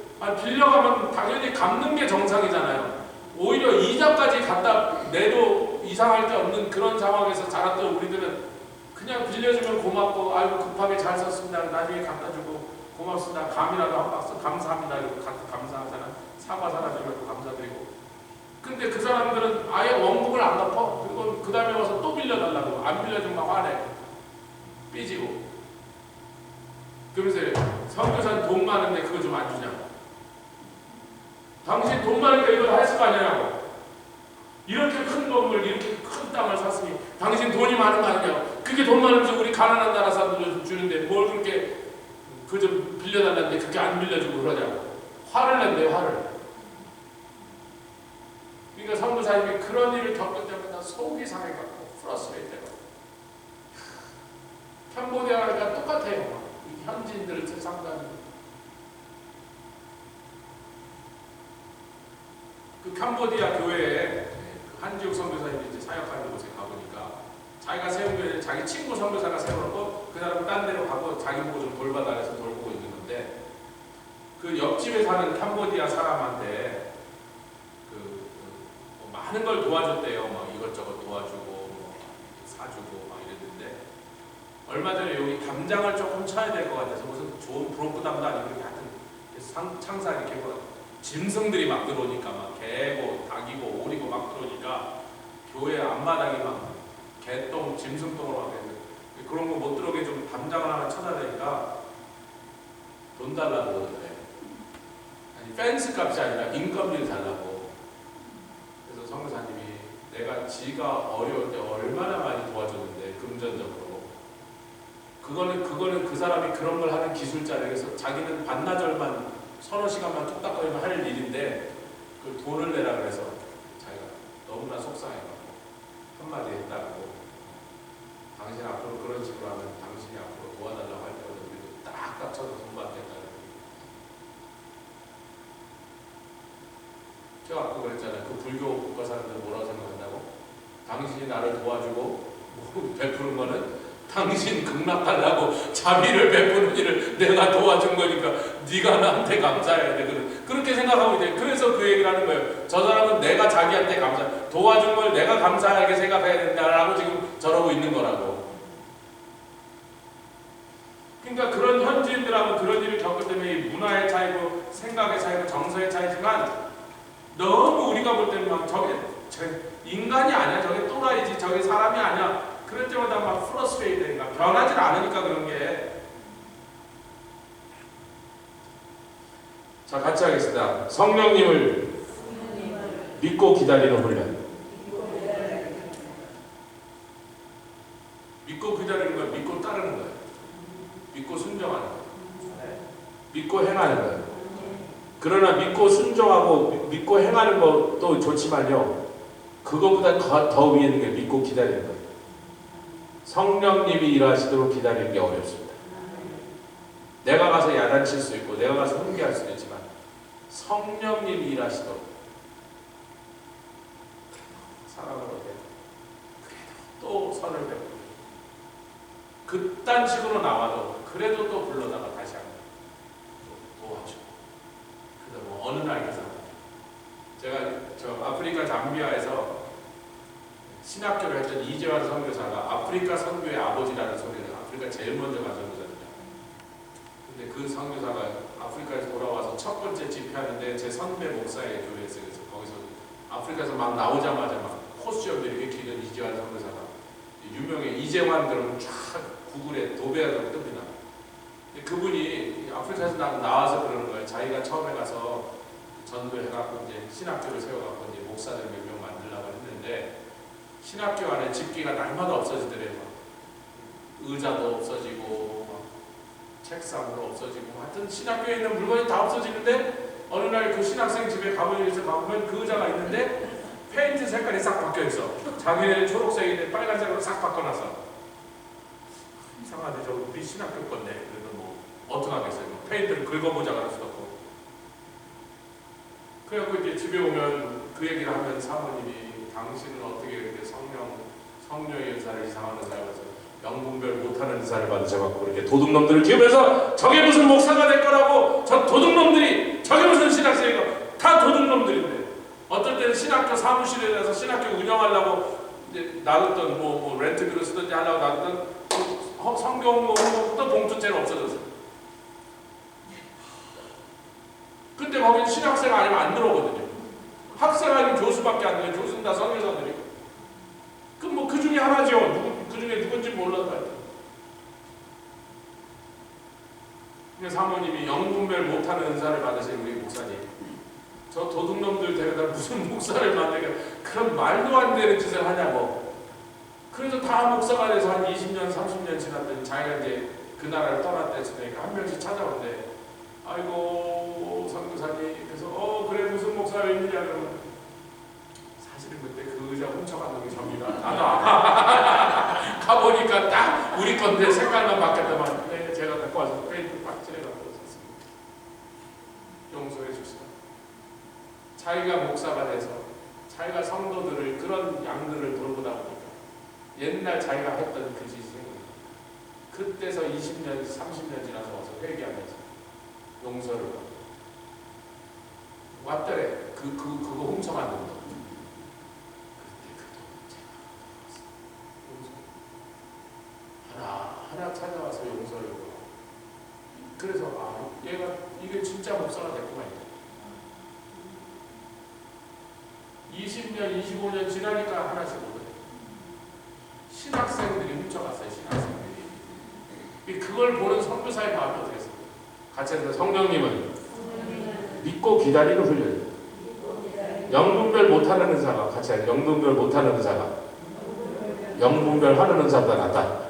빌려가면 당연히 갚는 게 정상이잖아요. 오히려 이자까지 갖다 내도 이상할 게 없는 그런 상황에서 자랐던 우리들은 그냥 빌려주면 고맙고, 아이고 급하게 잘 썼습니다, 나중에 갖다 주고 고맙습니다, 감이라도 한 박스 감사합니다 이러고 감사하잖아. 사과 사라지고 감사드리고. 근데 그 사람들은 아예 원금을 안 갚아. 그리고 그 다음에 와서 또 빌려달라고. 안 빌려주면 막 화내. 삐지고. 그러면서 선교사는 돈 많은데 그거 좀 안 주냐. 당신 돈 많으니까 이걸 했을 거 아니냐고. 이렇게 큰 건물, 이렇게 큰 땅을 샀으니 당신 돈이 많은 거 아니냐고. 그게 돈 많으면서 우리 가난한 나라 사람들 주는데 뭘 그렇게 그 좀 빌려달라는데 그렇게 안 빌려주고 그러냐고. 화를 낸대요, 화를. 그러니까 선교사님이 그런 일을 겪을 때마다 속이 상해갖고 프러스트레이트 돼갖고 캄보디아가 똑같아요. 현지인들을 상대하는 그 캄보디아 교회에 한지욱 선교사님이 이제 사역하는 곳에 가보니까 자기가 세운 교회 자기 친구 선교사가 세워놓고 그 사람은 딴 데로 가고 자기 보고 좀 돌봐달래서 돌보고 있는 건데 그 옆집에 사는 캄보디아 사람한테 많은 걸 도와줬대요. 막 이것저것 도와주고 뭐 사주고 막 이랬는데 얼마 전에 여기 담장을 조금 쳐야 될 것 같아서 무슨 좋은 브로크담도 아니고 이렇게 하여튼 창사 이렇게 뭐 짐승들이 막 들어오니까 막 개고 닭이고 오리고 막 들어오니까 교회 앞마당이 막 개똥 짐승똥으로 막 되는데 그런 거 못 들어오게 좀 담장을 하나 쳐야 되니까 돈 달라고 그러던데. 아니 펜스 값이 아니라 인건비를 달라고. 선교사님이 내가 지가 어려울 때 얼마나 많이 도와줬는데 금전적으로 그거는 그 사람이 그런 걸 하는 기술자래. 그래서 자기는 반나절만 서너 시간만 뚝딱거리면 할 일인데 그 돈을 내라 그래서 자기가 너무나 속상해가지고 한마디 했다고. 당신 앞으로 그런 식으로 하면 당신이 앞으로 도와달라고 할 때마다 우리도 딱 닥쳐서 돈 받겠다. 제가 아까 그랬잖아요. 그 불교 국가 사람들 뭐라고 생각한다고? 당신이 나를 도와주고 베푸는 거는 당신 극락하려고 자비를 베푸는 일을 내가 도와준 거니까 네가 나한테 감사해야 돼. 그렇게 생각하고 있대. 그래서 그 얘기를 하는 거예요. 저 사람은 내가 자기한테 도와준 걸 내가 감사하게 생각해야 된다라고 지금 저러고 있는 거라고. 그러니까 그런 현지인들하고 그런 일을 겪을 때문에 문화의 차이고 생각의 차이고 정서의 차이지만 너무 우리가 볼 때는 막 저게 인간이 아니야, 저게 또라이지, 저게 사람이 아니야. 그럴 때마다 막 프러스트레이트니까 변하지 않으니까 그런 게. 자, 같이 하겠습니다. 성령님을 믿고 기다리는 훈련. 믿고 기다리는 건 믿고 따르는 거예요. 믿고 순종하는 거예요. 믿고 행하는 거예요. 그러나 믿고 순종하고 믿고 행하는 것도 좋지만요. 그것보다 더 위에 있는 게 믿고 기다리는 거예요. 성령님이 일하시도록 기다리는 게 어렵습니다. 내가 가서 야단칠 수 있고 내가 가서 훈계할 수도 있지만 성령님이 일하시도록 사랑을 얻게 또 선을 베푸고 그딴 식으로 나와도 그래도 또 불러다가 다시 한번 도와주고 뭐 어느 날 기사 제가 저 아프리카 잠비아에서 신학교를 했던 이재환 선교사가 아프리카 선교의 아버지라는 소리를 아프리카 제일 먼저 간 선교사입니다. 근데 그 선교사가 아프리카에서 돌아와서 첫 번째 집회하는데 제 선배 목사의 교회에서 그래서 거기서 아프리카에서 막 나오자마자 막 코스염도 이렇게 기는 이재환 선교사가 유명해. 이재환 그러면 쫙 구글에 도배하다고 뜹니다. 그분이 아프리카에서 나와서 그러는 거예요. 자기가 처음에 가서 전도해갖고 이제 신학교를 세워갖고 이제 목사들 몇 명 만들려고 했는데 신학교 안에 집기가 날마다 없어지더래요. 의자도 없어지고 막 책상도 없어지고 하여튼 신학교에 있는 물건이 다 없어지는데 어느 날 그 신학생 집에 가보면 그 의자가 있는데 페인트 색깔이 싹 바뀌어있어. 자기네 초록색인데 빨간색으로 싹 바꿔놨어. 이상하네. 저 우리 신학교 건데 그래도 뭐 어떡하겠어요. 페인트를 긁어보자고 할 수도 없고. 그래갖고 이제 집에 오면 그 얘기를 하면 사모님이 당신은 어떻게 이렇게 성령의 은사를 이상한 은사를 해서 영분별 못하는 은사를 받으셔갖고 이렇게 도둑놈들을 키우면서 저게 무슨 목사가 될 거라고 저 도둑놈들이 저게 무슨 신학생이고 다 도둑놈들인데 어떨 때는 신학교 사무실에 가서 신학교 운영하려고 이제 놔뒀던 뭐 렌트비로 쓰든지 하려고 놔뒀던 성경 홍보부터 봉투째는 없어졌어요. 근데 거기는 신학생 아니면 안 들어오거든요. 학생 아니면 교수밖에 안 돼요. 교수는 다 선교사들이고. 그럼 뭐 그 중에 하나죠. 그 중에 누군지 몰라도. 그래서 사모님이 영분별 못하는 은사를 받으신 우리 목사님. 저 도둑놈들 데려다 무슨 목사를 만들게 그런 말도 안 되는 짓을 하냐고. 그래서 다 목사가 돼서 한 20년, 30년 지났더니 자기가 이제 그 나라를 떠났다 했으니까 한 명씩 찾아온대. 아이고 선교사님 그래서 그래 무슨 목사가 있느냐 그러면 사실은 그때 그 의자 훔쳐간 놈이 접니다. 가보니까 딱 우리 건데 색깔만 바뀌었다만 네, 제가 갖고 와서 페인트 막 칠해갖고 있었습니다. 용서해 주시다. 자기가 목사가 돼서 자기가 성도들을 그런 양들을 돌보다 보니까 옛날 자기가 했던 그 짓이 그때서 20년, 30년 지나서 와서 회개하면서 용서를 받고 왔더래. 그거 훔쳐간 놈도 그때 그 돈 제가 하나 찾아와서 용서를 받고 그래서 얘가 이게 진짜 목사가 됐구만. 20년, 25년 지나니까 하나씩 오더래. 신학생들이 훔쳐갔어요. 신학생들이. 그걸 보는 선교사의 마음이 어떻겠어요? 같이 해서 성령님은 믿고 기다리는 훈련. 영분별 못하는 은사가 같이 해서 영분별 못하는 은사가 영분별 하는 은사보다 낫다.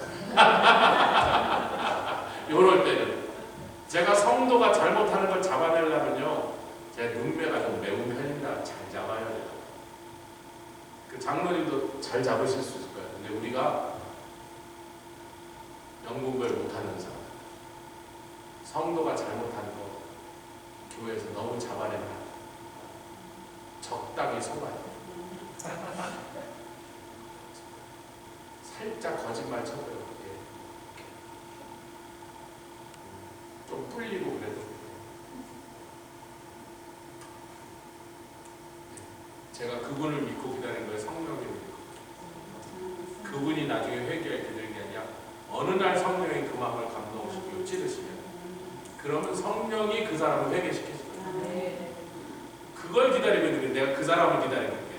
요럴 때는 제가 성도가 잘못하는 걸 잡아내려면요 제 눈매가 좀 매운 편입니다. 잘 잡아야 돼요. 그 장로님도 잘 잡으실 수 있을 거예요. 근데 우리가 영분별 못하는 은사 성도가 잘못하는 거 교회에서 너무 잡아낸다. 적당히 속아야 돼. 살짝 거짓말 쳐줘요. 좀 뿔리고 그래도 제가 그분을 믿고 기다린 거예요. 성령님을 믿고. 그분이 나중에 회개할 기다린 게 아니라 어느 날 성령이 그 마음을 감동시키고 찌르시면 그러면 성령이 그 사람을 회개시켜줄 거예요. 그걸 기다리면 되는데 내가 그 사람을 기다리는 거예요.